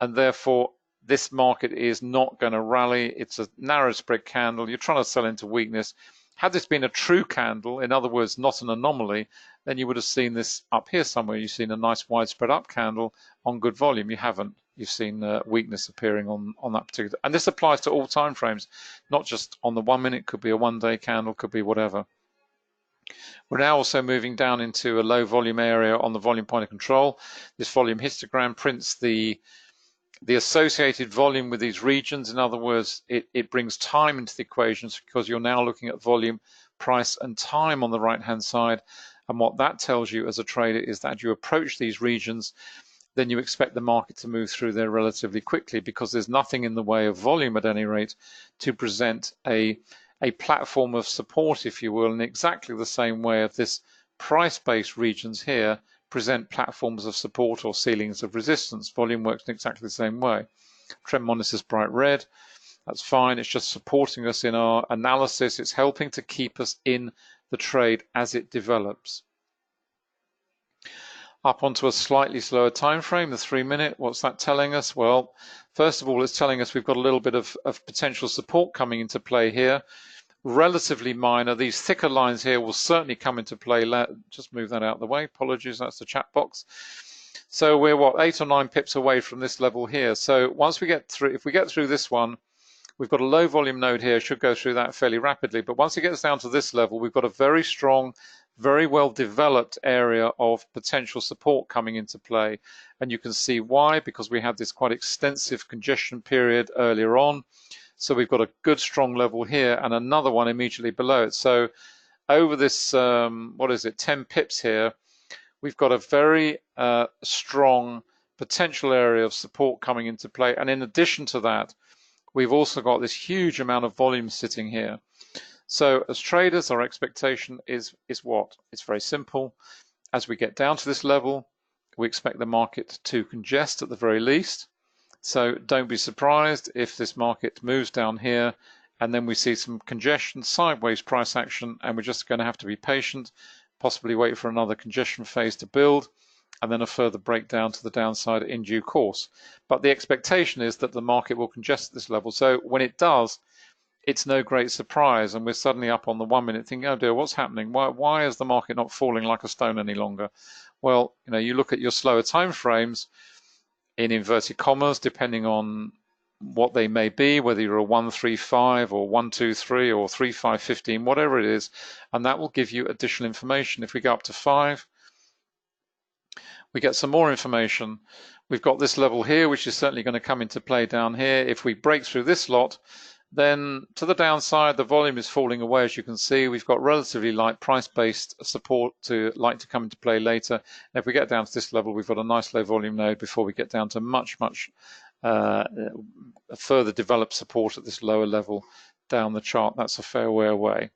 and therefore this market is not going to rally. It's a narrow spread candle. You're trying to sell into weakness. Had this been a true candle, in other words, not an anomaly, then you would have seen this up here somewhere. You've seen a nice widespread up candle on good volume. You haven't. You've seen weakness appearing on that particular. And this applies to all time frames, not just on the 1 minute. Could be a one-day candle, could be whatever. We're now also moving down into a low volume area on the volume point of control. This volume histogram prints the associated volume with these regions. In other words, it brings time into the equations, because you're now looking at volume, price, and time on the right-hand side. And what that tells you as a trader is that you approach these regions, then you expect the market to move through there relatively quickly, because there's nothing in the way of volume at any rate to present a platform of support, if you will, in exactly the same way of this price-based regions here present platforms of support or ceilings of resistance. Volume works in exactly the same way. Trend monitor is bright red. That's fine. It's just supporting us in our analysis. It's helping to keep us in the trade as it develops. Up onto a slightly slower time frame, the 3 minute. What's that telling us? Well, first of all, it's telling us we've got a little bit of potential support coming into play here. Relatively minor. These thicker lines here will certainly come into play. Just move that out of the way. Apologies, that's the chat box. So we're what, 8 or 9 pips away from this level here. So once we get through, if we get through this one, we've got a low volume node here, should go through that fairly rapidly. But once it gets down to this level, we've got a very strong, very well developed area of potential support coming into play. And you can see why, because we had this quite extensive congestion period earlier on. So we've got a good strong level here and another one immediately below it. So over this, 10 pips here, we've got a very strong potential area of support coming into play. And in addition to that, we've also got this huge amount of volume sitting here. So as traders, our expectation is what? It's very simple. As we get down to this level, we expect the market to congest at the very least. So don't be surprised if this market moves down here and then we see some congestion, sideways price action, and we're just going to have to be patient, possibly wait for another congestion phase to build, and then a further breakdown to the downside in due course. But the expectation is that the market will congest at this level. So when it does, it's no great surprise, and we're suddenly up on the 1 minute thinking, oh dear, what's happening? Why is the market not falling like a stone any longer? Well, you look at your slower time frames, in inverted commas, depending on what they may be, whether you're a 135 or 123 or 3515, whatever it is, and that will give you additional information. If we go up to 5, we get some more information. We've got this level here, which is certainly going to come into play down here. If we break through this lot, then to the downside, the volume is falling away, as you can see. We've got relatively light price-based support to come into play later. And if we get down to this level, we've got a nice low volume node before we get down to much further developed support at this lower level down the chart. That's a fair way away.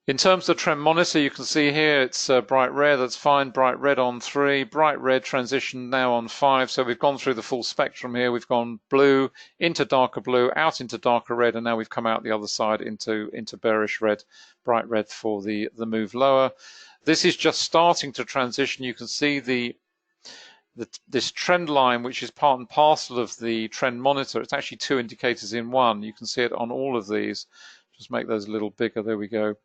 In terms of trend monitor, you can see here it's bright red. That's fine. Bright red on 3, bright red transition now on 5. So we've gone through the full spectrum here. We've gone blue into darker blue, out into darker red, and now we've come out the other side into bearish red, bright red for the move lower. This is just starting to transition. You can see this trend line, which is part and parcel of the trend monitor. It's actually 2 indicators in one. You can see it on all of these. Just make those a little bigger. There we go.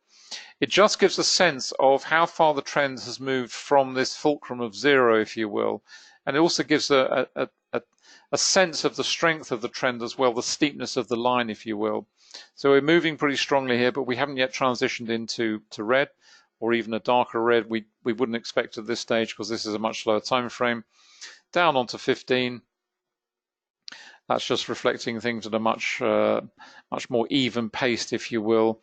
It just gives a sense of how far the trend has moved from this fulcrum of 0, if you will. And it also gives a sense of the strength of the trend as well, the steepness of the line, if you will. So we're moving pretty strongly here, but we haven't yet transitioned into red or even a darker red. We wouldn't expect at this stage, because this is a much slower time frame. Down onto 15. That's just reflecting things at a much more even paced, if you will.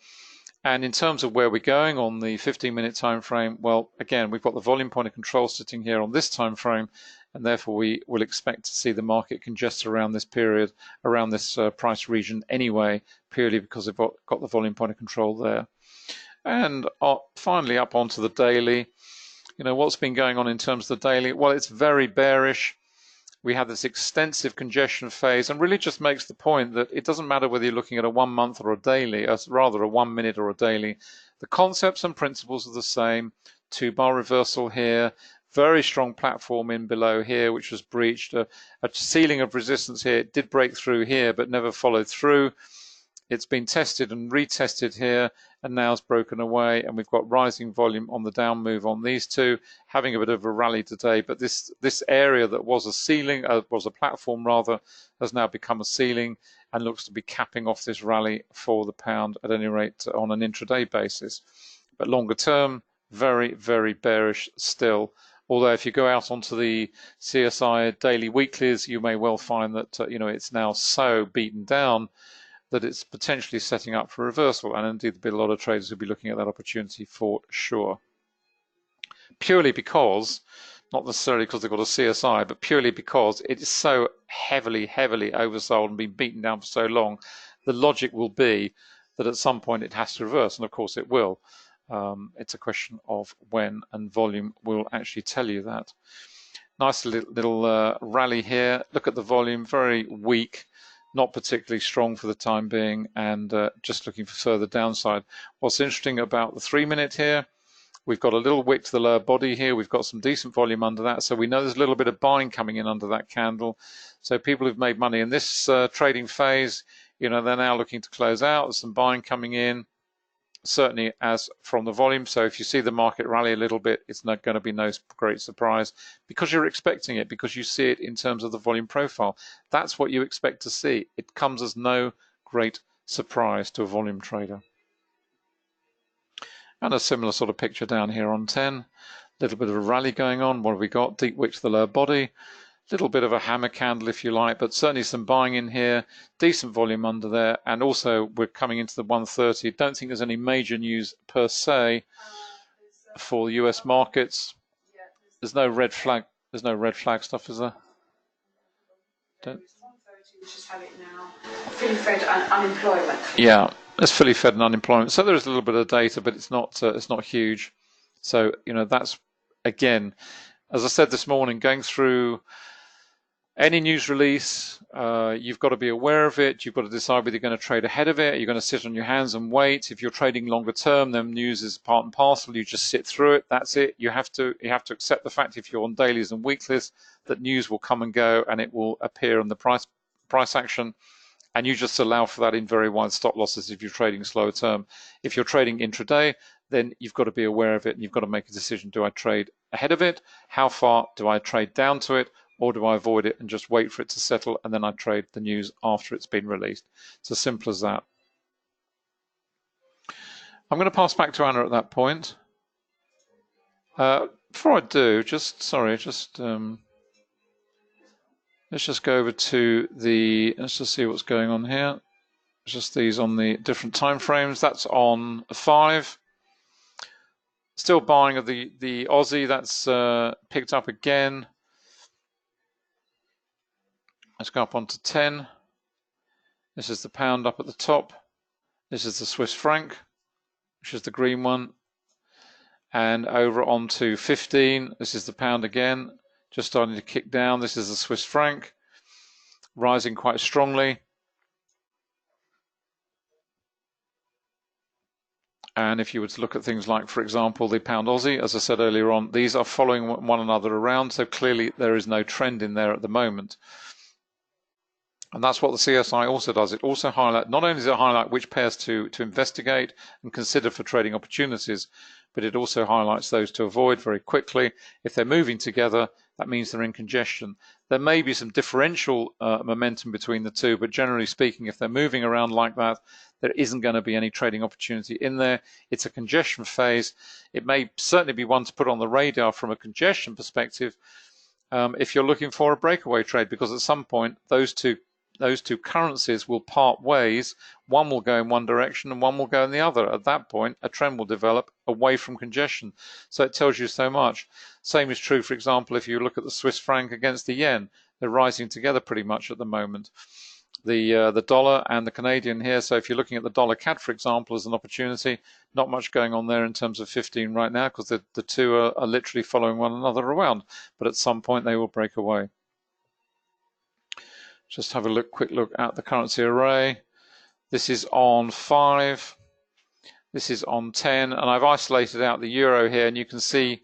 And in terms of where we're going on the 15-minute time frame, well, again, we've got the volume point of control sitting here on this time frame, and therefore we will expect to see the market congest around this period, around this price region anyway, purely because we've got the volume point of control there. And finally, up onto the daily. You know, what's been going on in terms of the daily? Well, it's very bearish. We have this extensive congestion phase, and really just makes the point that it doesn't matter whether you're looking at a 1 month or a daily, or rather a 1 minute or a daily. The concepts and principles are the same. 2-bar reversal here, very strong platform in below here, which was breached. A ceiling of resistance here. It did break through here, but never followed through. It's been tested and retested here, and now it's broken away, and we've got rising volume on the down move on these two, having a bit of a rally today. But this area that was a ceiling, was a platform rather, has now become a ceiling and looks to be capping off this rally for the pound, at any rate on an intraday basis. But longer term, very, very bearish still. Although if you go out onto the CSI daily weeklies, you may well find that you know, it's now so beaten down that it's potentially setting up for reversal, and indeed there'll be a lot of traders who'll be looking at that opportunity for sure. Purely because, not necessarily because they've got a CSI, but purely because it is so heavily oversold and been beaten down for so long, the logic will be that at some point it has to reverse, and of course it will. It's a question of when, and volume will actually tell you that. Nice little rally here. Look at the volume, very weak. Not particularly strong for the time being, and just looking for further downside. What's interesting about the 3-minute here, we've got a little wick to the lower body here. We've got some decent volume under that, so we know there's a little bit of buying coming in under that candle. So people who've made money in this trading phase, you know, they're now looking to close out. There's some buying coming in, certainly as from the volume. So if you see the market rally a little bit, it's not going to be no great surprise, because you're expecting it, because you see it in terms of the volume profile. That's what you expect to see. It comes as no great surprise to a volume trader. And a similar sort of picture down here on 10. A little bit of a rally going on. What have we got? Deep wick to the lower body. Little bit of a hammer candle, if you like, but certainly some buying in here, decent volume under there, and also we're coming into the 130. Don't think there's any major news per se for the US markets. There's no red flag. There's no red flag stuff, is there? Which is how it now. Fully fed unemployment. Yeah, it's fully fed and unemployment. So there is a little bit of data, but it's not huge. So you know, that's, again, as I said this morning, going through any news release, you've got to be aware of it. You've got to decide whether you're going to trade ahead of it. You're going to sit on your hands and wait. If you're trading longer term, then news is part and parcel. You just sit through it. That's it. You have to accept the fact, if you're on dailies and weeklies, that news will come and go, and it will appear in the price action. And you just allow for that in very wide stop losses if you're trading slower term. If you're trading intraday, then you've got to be aware of it, and you've got to make a decision. Do I trade ahead of it? How far do I trade down to it? Or do I avoid it and just wait for it to settle, and then I trade the news after it's been released? It's as simple as that. I'm going to pass back to Anna at that point. Before I do, let's just go over to let's just see what's going on here. Just these on the different time frames. That's on 5. Still buying of the Aussie. That's picked up again. Let's go up onto 10. This is the pound up at the top. This is the Swiss franc, which is the green one. And over onto 15. This is the pound again, just starting to kick down. This is the Swiss franc, rising quite strongly. And if you were to look at things like, for example, the pound Aussie, as I said earlier on, these are following one another around. So clearly there is no trend in there at the moment. And that's what the CSI also does. It also highlights, not only does it highlight which pairs to investigate and consider for trading opportunities, but it also highlights those to avoid very quickly. If they're moving together, that means they're in congestion. There may be some differential momentum between the two, but generally speaking, if they're moving around like that, there isn't going to be any trading opportunity in there. It's a congestion phase. It may certainly be one to put on the radar from a congestion perspective if you're looking for a breakaway trade, because at some point those two those two currencies will part ways. One will go in one direction and one will go in the other. At that point, a trend will develop away from congestion. So it tells you so much. Same is true, for example, if you look at the Swiss franc against the yen. They're rising together pretty much at the moment. The dollar and the Canadian here. So if you're looking at the dollar CAD, for example, as an opportunity, not much going on there in terms of 15 right now, because the two are literally following one another around. But at some point, they will break away. Just have a quick look at the currency array. This is on 5. This is on 10. And I've isolated out the euro here, and you can see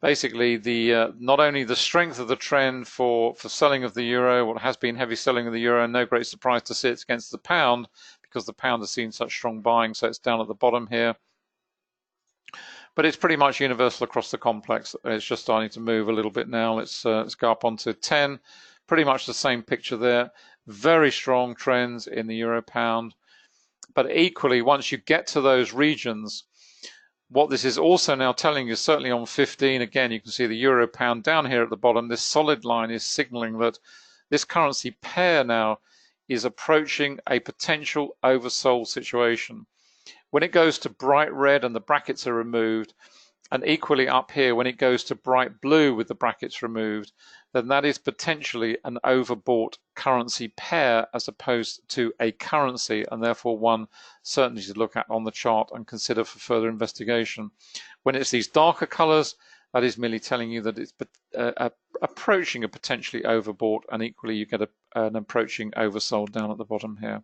basically the not only the strength of the trend for selling of the euro, what has been heavy selling of the euro, and no great surprise to see it's against the pound, because the pound has seen such strong buying, so it's down at the bottom here. But it's pretty much universal across the complex. It's just starting to move a little bit now. Let's go up onto 10. Pretty much the same picture there. Very strong trends in the euro pound. But equally, once you get to those regions, what this is also now telling you, certainly on 15, again, you can see the euro pound down here at the bottom. This solid line is signaling that this currency pair now is approaching a potential oversold situation. When it goes to bright red and the brackets are removed, and equally up here, when it goes to bright blue with the brackets removed, then that is potentially an overbought currency pair as opposed to a currency, and therefore one certainly to look at on the chart and consider for further investigation. When it's these darker colors, that is merely telling you that it's approaching a potentially overbought, and equally you get an approaching oversold down at the bottom here.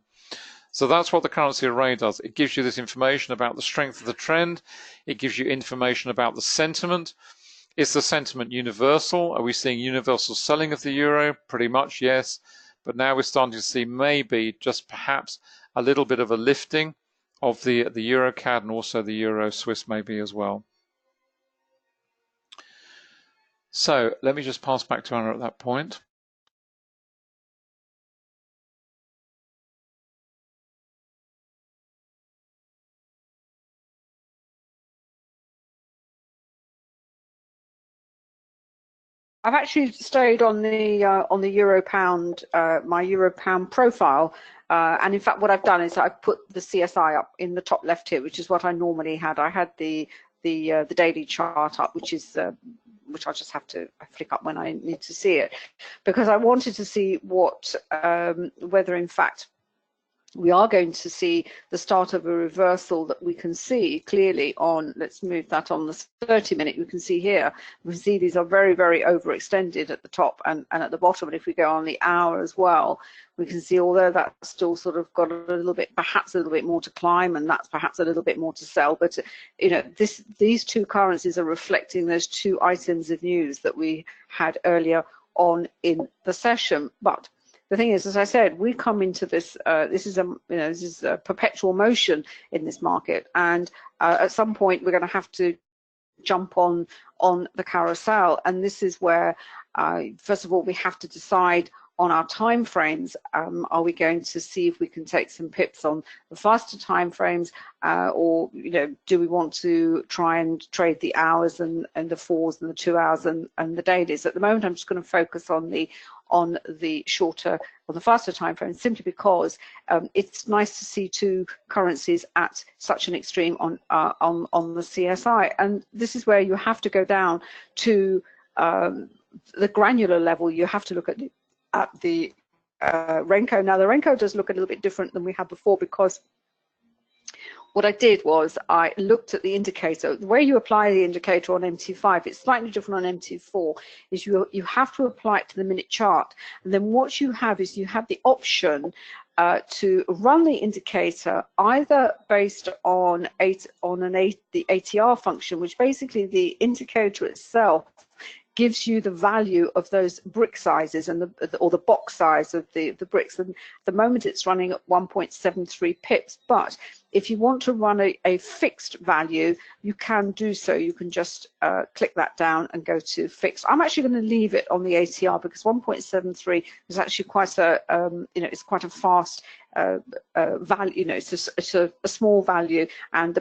So that's what the currency array does. It gives you this information about the strength of the trend. It gives you information about the sentiment. Is the sentiment universal? Are we seeing universal selling of the euro? Pretty much, yes. But now we're starting to see maybe just perhaps a little bit of a lifting of the euro CAD and also the euro Swiss maybe as well. So let me just pass back to Anna at that point. I've actually stayed on the euro pound, my euro pound profile, and in fact, what I've done is I've put the CSI up in the top left here, which is what I normally had. I had the daily chart up, which I just have to flick up when I need to see it, because I wanted to see what whether in fact we are going to see the start of a reversal that we can see clearly on, let's move that on the 30-minute, you can see here, we can see these are very, very overextended at the top and at the bottom. And if we go on the hour as well, we can see, although that's still sort of got a little bit, perhaps a little bit more to climb, and that's perhaps a little bit more to sell. But, you know, these two currencies are reflecting those two items of news that we had earlier on in the session. But the thing is, as I said, we come into this. This is a perpetual motion in this market, and at some point we're going to have to jump on the carousel. And this is where, first of all, we have to decide on our time frames. Are we going to see if we can take some pips on the faster time frames, or do we want to try and trade the hours and the 4s and the 2 hours and the dailies? At the moment, I'm just going to focus on the faster time frame, simply because it's nice to see two currencies at such an extreme on the CSI. And this is where you have to go down to the granular level. You have to look at the renko. Now the renko does look a little bit different than we had before, because what I did was I looked at the indicator. The way you apply the indicator on MT5, it's slightly different on MT4, is you have to apply it to the minute chart. And then what you have is you have the option to run the indicator either based on the ATR function, which basically the indicator itself gives you the value of those brick sizes and or the box size of the bricks. And at the moment it's running at 1.73 pips, but if you want to run a fixed value, you can do so. You can just click that down and go to fixed. I'm actually going to leave it on the ATR, because 1.73 is actually quite a it's quite a fast value. It's a small value, and the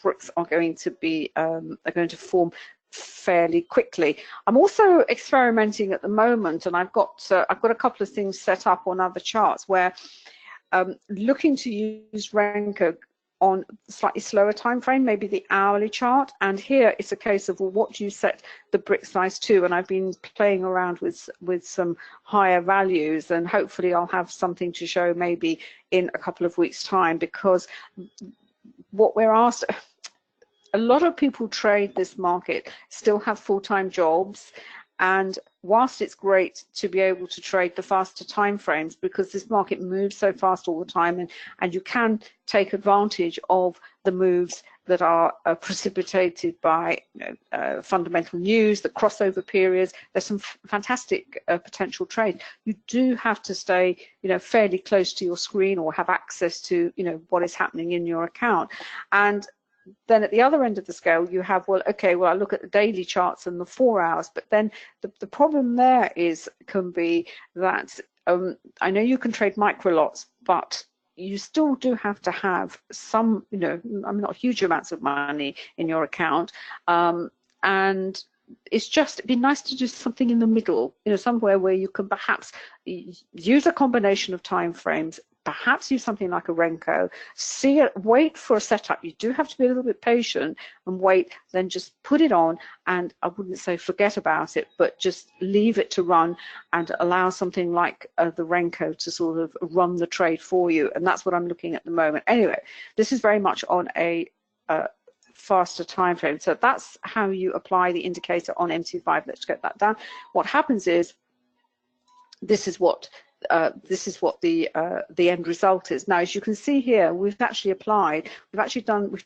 bricks are going to be form fairly quickly. I'm also experimenting at the moment, and I've got a couple of things set up on other charts where looking to use renko on slightly slower time frame, maybe the hourly chart. And here it's a case of, well, what do you set the brick size to? And I've been playing around with some higher values, and hopefully I'll have something to show maybe in a couple of weeks' time, because what we're asked, a lot of people trade this market still have full-time jobs, and whilst it's great to be able to trade the faster time frames, because this market moves so fast all the time, and you can take advantage of the moves that are precipitated by fundamental news, the crossover periods. There's some fantastic potential trade. You do have to stay, fairly close to your screen, or have access to, what is happening in your account. And then at the other end of the scale, you have, well, okay, well, I look at the daily charts and the 4 hours, but then the problem there can be that I know you can trade micro lots, but you still do have to have some, not huge amounts of money in your account, and it'd be nice to do something in the middle, somewhere where you can perhaps use a combination of time frames, perhaps use something like a renko, wait for a setup. You do have to be a little bit patient and wait, then just put it on, and I wouldn't say forget about it, but just leave it to run and allow something like the renko to sort of run the trade for you. And that's what I'm looking at the moment. Anyway, this is very much on a faster time frame. So that's how you apply the indicator on MT5. Let's get that down. What happens is, this is what the end result is. Now, as you can see here, we've actually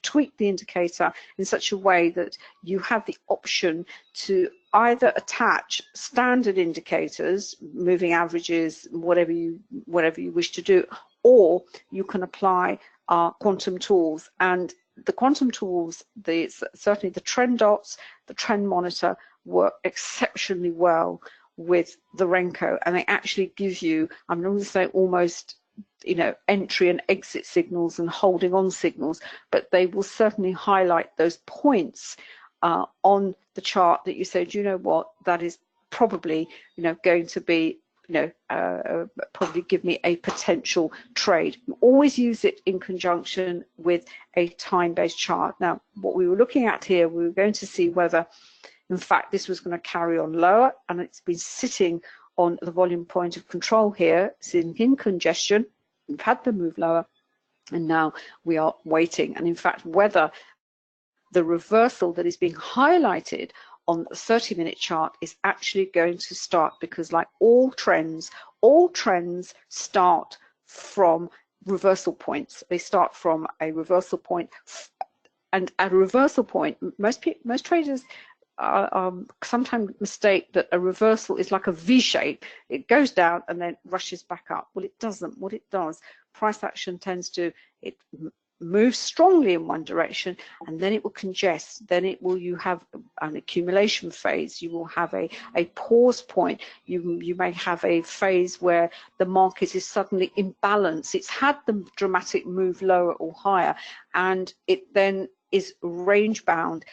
tweaked the indicator in such a way that you have the option to either attach standard indicators, moving averages, whatever you wish to do, or you can apply our quantum tools. And the quantum tools, certainly the trend dots, the trend monitor, work exceptionally well with the renko, and they actually give you, I'm not going to say almost, entry and exit signals and holding on signals, but they will certainly highlight those points on the chart that you say, do you know what, that is probably, going to be, probably give me a potential trade. Always use it in conjunction with a time-based chart. Now, what we were looking at here, we were going to see whether, in fact, this was going to carry on lower, and it's been sitting on the volume point of control here, sitting in congestion. We've had the move lower, and now we are waiting. And in fact, whether the reversal that is being highlighted on the 30-minute chart is actually going to start, because like all trends start from reversal points. They start from a reversal point, and at a reversal point, most traders sometimes mistake that a reversal is like a V shape. It goes down and then rushes back up. Well, it doesn't. What it does, price action tends to, it moves strongly in one direction, and then it will congest. Then you have an accumulation phase. You will have a pause point. You may have a phase where the market is suddenly in balance. It's had the dramatic move lower or higher, and it then is range bound.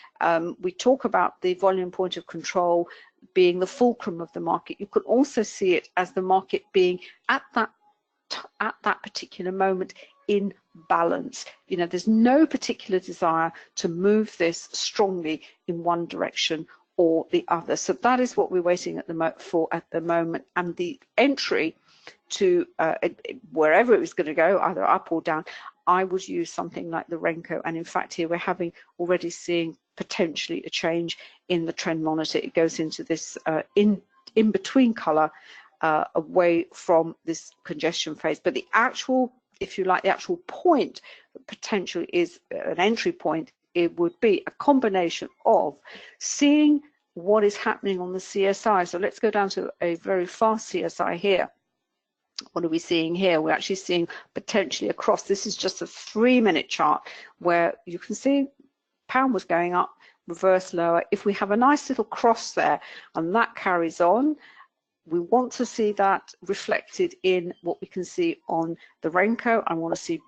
We talk about the volume point of control being the fulcrum of the market. You could also see it as the market being at that particular moment in balance. There's no particular desire to move this strongly in one direction or the other. So that is what we're waiting for at the moment. And the entry to wherever it was going to go, either up or down, I would use something like the renko. And in fact, here we're already seeing potentially a change in the trend monitor. It goes into this in between color, away from this congestion phase. But the actual, if you like, the actual point potentially is an entry point. It would be a combination of seeing what is happening on the CSI. So let's go down to a very fast CSI here. What are we seeing here? We're actually seeing potentially across. This is just a 3-minute chart where you can see pound was going up, reverse lower. If we have a nice little cross there and that carries on, we want to see that reflected in what we can see on the renko. I want to see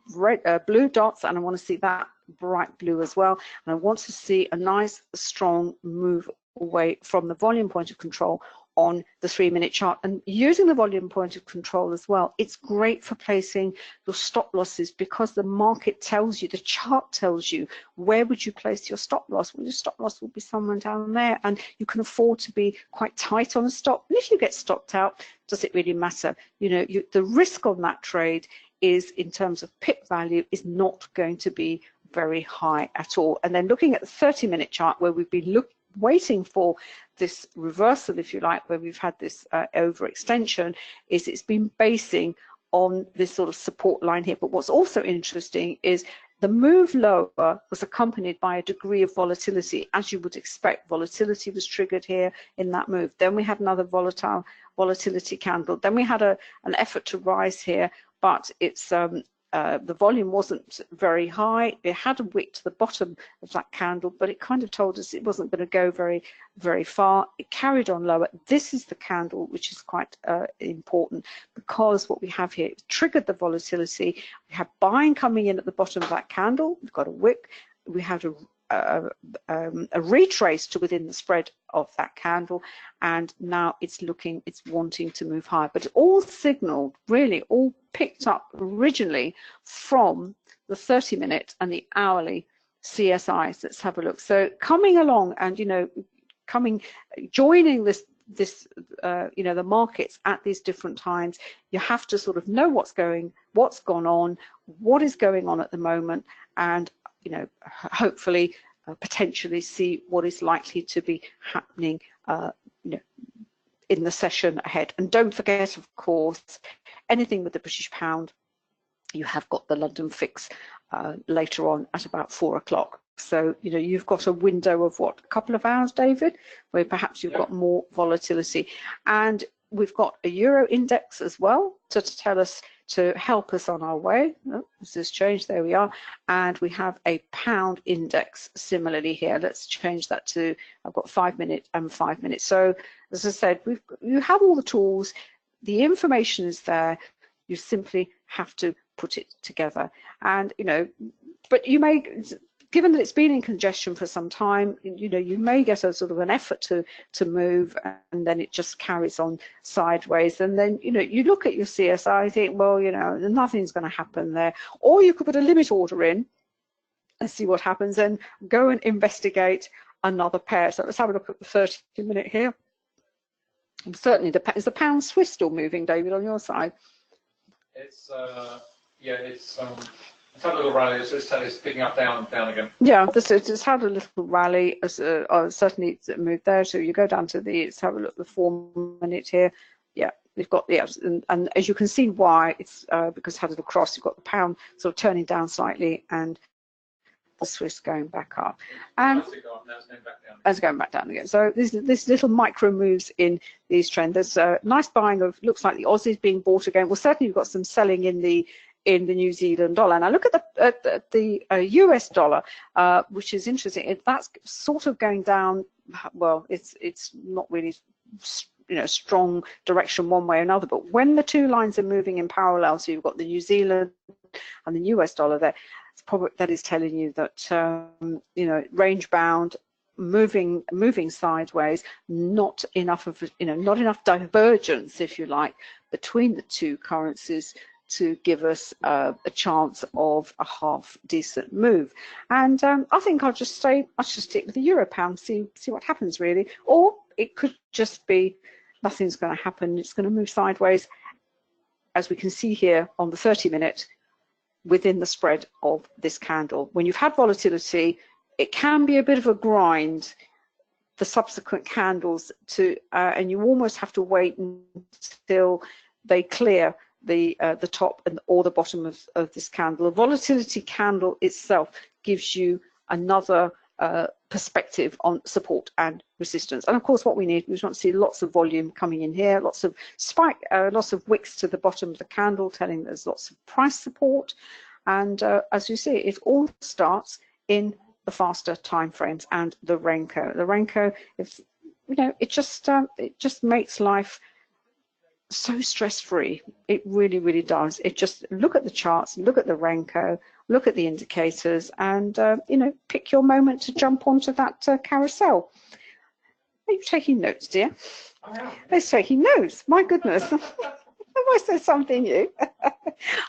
blue dots, and I want to see that bright blue as well. And I want to see a nice strong move away from the volume point of control on the 3-minute chart. And using the volume point of control as well, it's great for placing your stop losses, because the market tells you, the chart tells you, where would you place your stop loss? Well, your stop loss will be somewhere down there, and you can afford to be quite tight on a stop. And if you get stopped out, does it really matter? You know, the risk on that trade is, in terms of pip value, is not going to be very high at all. And then looking at the 30-minute chart, where we've been waiting for this reversal, if you like, where we've had this overextension, is it's been basing on this sort of support line here. But what's also interesting is the move lower was accompanied by a degree of volatility. As you would expect, volatility was triggered here in that move. Then we had another volatility candle. Then we had an effort to rise here, but it's the volume wasn't very high. It had a wick to the bottom of that candle, but it kind of told us it wasn't going to go very far. It carried on lower. This is the candle which is quite important, because what we have here, it triggered the volatility. We have buying coming in at the bottom of that candle. We've got a wick. We had a retrace to within the spread of that candle, and now it's wanting to move higher. But it all signaled, really all picked up originally from the 30-minute and the hourly CSIs. Let's have a look. So coming along and, you know, joining this you know, the markets at these different times, you have to sort of know what's gone on, what is going on at the moment, and, you know, hopefully potentially see what is likely to be happening you know, in the session ahead. And don't forget, of course, anything with the British pound, you have got the London fix later on at about 4 o'clock. So, you know, you've got a window of what, a couple of hours, David, where perhaps you've got more volatility. And we've got a euro index as well to tell us, to help us on our way. Oh, this has changed, there we are. And we have a pound index similarly here. Let's change that to, I've got 5 minutes and 5 minutes. So as I said, you have all the tools, the information is there, you simply have to put it together. And, you know, but you may, given that it's been in congestion for some time, you know, you may get a sort of an effort to move, and then it just carries on sideways. And then, you know, you look at your CSI, you think, well, you know, nothing's going to happen there. Or you could put a limit order in and see what happens, and go and investigate another pair. So let's have a look at the 30-minute here. And certainly, is the pound Swiss still moving, David, on your side? It's yeah, it's had a little rally. It's picking up, down again. Yeah, it's had a little rally. Certainly it's moved there. So you go down to let's have a look at the 4 minute here. Yeah, we've got and as you can see why, it's because it had a little cross. You've got the pound sort of turning down slightly, and the Swiss going back up, and it's going back down again. So this little micro moves in these trends. There's a nice buying of, looks like the Aussies being bought again. Well, certainly you've got some selling in the New Zealand dollar. And I look at the US dollar, which is interesting. That's sort of going down. Well, it's not really, you know, strong direction one way or another. But when the two lines are moving in parallel, so you've got the New Zealand and the US dollar there, that is telling you that you know, range bound, moving sideways, not enough of, you know, not enough divergence, if you like, between the two currencies to give us a chance of a half decent move. And I think I'll just stick with the euro pound, see what happens really. Or it could just be nothing's going to happen, it's going to move sideways, as we can see here on the 30-minute, within the spread of this candle. When you've had volatility, it can be a bit of a grind, the subsequent candles, and you almost have to wait until they clear the top or the bottom of this candle. A volatility candle itself gives you another perspective on support and resistance. And of course, what we want to see lots of volume coming in here, lots of lots of wicks to the bottom of the candle, telling there's lots of price support. And as you see, it all starts in the faster time frames and the renko. The renko, if you know, it just makes life so stress-free. It really, really does. It just, look at the charts, look at the renko look at the indicators, and you know, pick your moment to jump onto that carousel. Are you taking notes, dear? I am. He's taking notes. My goodness. Have I said something new?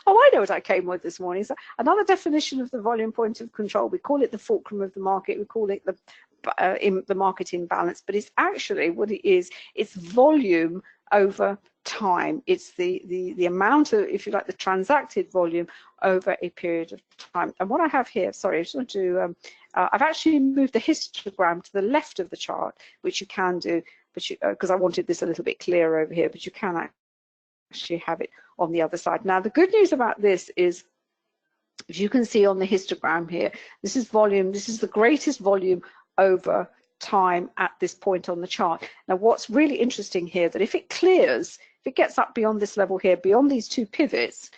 Oh, I know what I came with this morning. So another definition of the volume point of control. We call it the fulcrum of the market. We call it the market imbalance, but it's actually what it is. It's volume over time. It's the amount of, if you like, the transacted volume over a period of time. And what I have here, sorry, I just want to, I've actually moved the histogram to the left of the chart, which you can do, but because I wanted this a little bit clearer over here, but you can actually have it on the other side. Now, the good news about this is, if you can see on the histogram here, this is volume, this is the greatest volume over time at this point on the chart. Now, what's really interesting here, that if it clears, if it gets up beyond this level here, beyond these two pivots,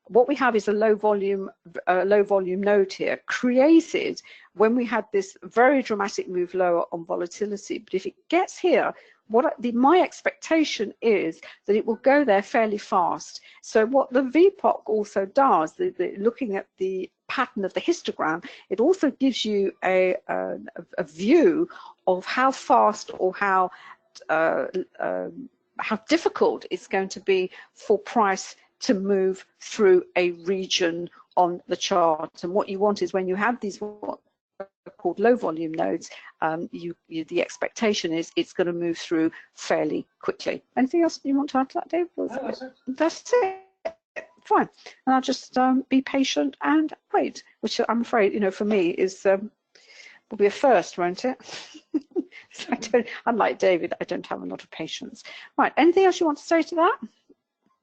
what we have is a low volume node here, created when we had this very dramatic move lower on volatility. But if it gets here, my expectation is that it will go there fairly fast. So what the VPOC also does, looking at the pattern of the histogram, it also gives you a view of how fast or how difficult it's going to be for price to move through a region on the chart. And what you want is, when you have these what are called low volume nodes, the expectation is it's going to move through fairly quickly. Anything else you want to add to that, Dave? No, that's it. That's it. Fine. And I'll just be patient and wait, which I'm afraid, you know, for me is will be a first, won't it? So unlike David, I don't have a lot of patience. Right. Anything else you want to say to that?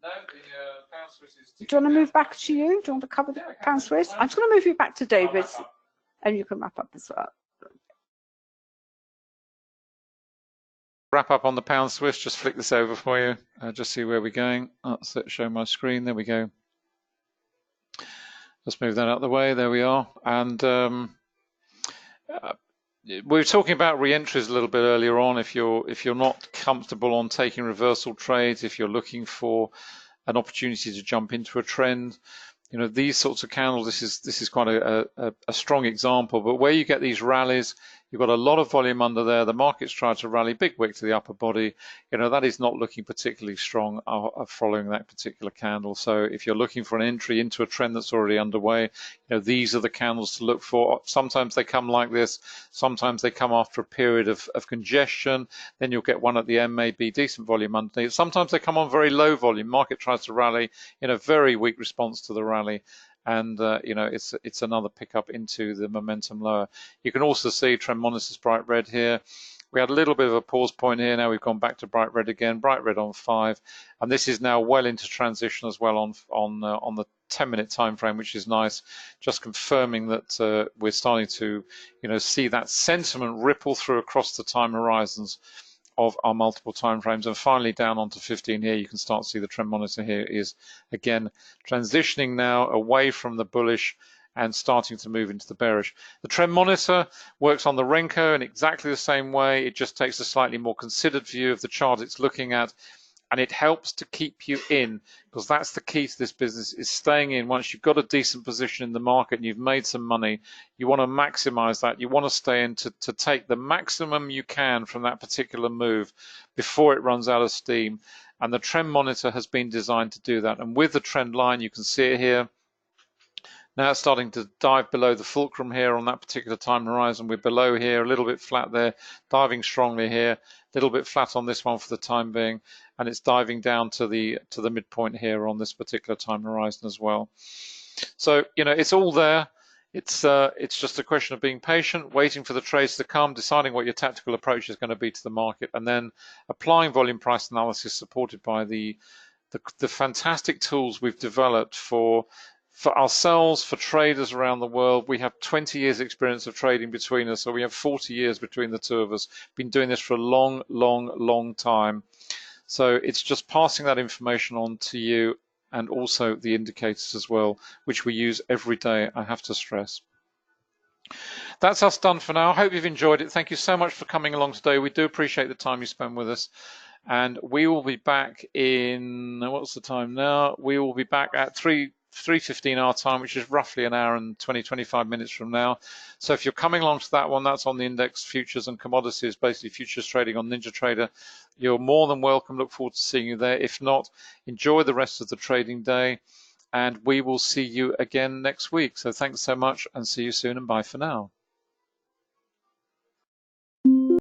No, the pound Swiss is. Do you want to move back to you? Do you want to cover the pound Swiss? I'm just going to move you back to David, and you can wrap up as well. Wrap up on the pound Swiss. Just flick this over for you. Just see where we're going. Let's show my screen. There we go. Let's move that out of the way. There we are. And we were talking about re-entries a little bit earlier on. If you're not comfortable on taking reversal trades, if you're looking for an opportunity to jump into a trend, you know, these sorts of candles, this is quite a strong example. But where you get these rallies, you've got a lot of volume under there. The market's tried to rally, big wick to the upper body. You know, that is not looking particularly strong following that particular candle. So if you're looking for an entry into a trend that's already underway, you know, these are the candles to look for. Sometimes they come like this. Sometimes they come after a period of congestion. Then you'll get one at the end, maybe decent volume underneath. Sometimes they come on very low volume. Market tries to rally in a very weak response to the rally. And you know, it's another pickup into the momentum lower. You can also see trend monitor's bright red here. We had a little bit of a pause point here. Now we've gone back to bright red again, bright red on 5, and this is now well into transition as well on the 10-minute time frame, which is nice. Just confirming that we're starting to, you know, see that sentiment ripple through across the time horizons of our multiple time frames. And finally, down onto 15 here, you can start to see the trend monitor here is again transitioning now away from the bullish and starting to move into the bearish. The trend monitor works on the renko in exactly the same way. It just takes a slightly more considered view of the chart it's looking at, and it helps to keep you in, because that's the key to this business, is staying in. Once you've got a decent position in the market and you've made some money, you want to maximize that. You want to stay in to take the maximum you can from that particular move before it runs out of steam. And the trend monitor has been designed to do that. And with the trend line, you can see it here. Now it's starting to dive below the fulcrum here on that particular time horizon. We're below here, a little bit flat there, diving strongly here, a little bit flat on this one for the time being, and it's diving down to the midpoint here on this particular time horizon as well. So, you know, it's all there. It's just a question of being patient, waiting for the trades to come, deciding what your tactical approach is going to be to the market, and then applying volume price analysis supported by the fantastic tools we've developed for ourselves, for traders around the world. We have 20 years experience of trading between us, so we have 40 years between the two of us. Been doing this for a long time. So it's just passing that information on to you, and also the indicators as well, which we use every day, I have to stress. That's us done for now. I hope you've enjoyed it. Thank you so much for coming along today. We do appreciate the time you spend with us. And we will be back in, what's the time now? We will be back at 3 3:15 our time, which is roughly an hour and 25 minutes from now. So if you're coming along to that one, that's on the index futures and commodities, basically futures trading on NinjaTrader. You're more than welcome. Look forward to seeing you there. If not, enjoy the rest of the trading day, and we will see you again next week. So thanks so much, and see you soon, and bye for now.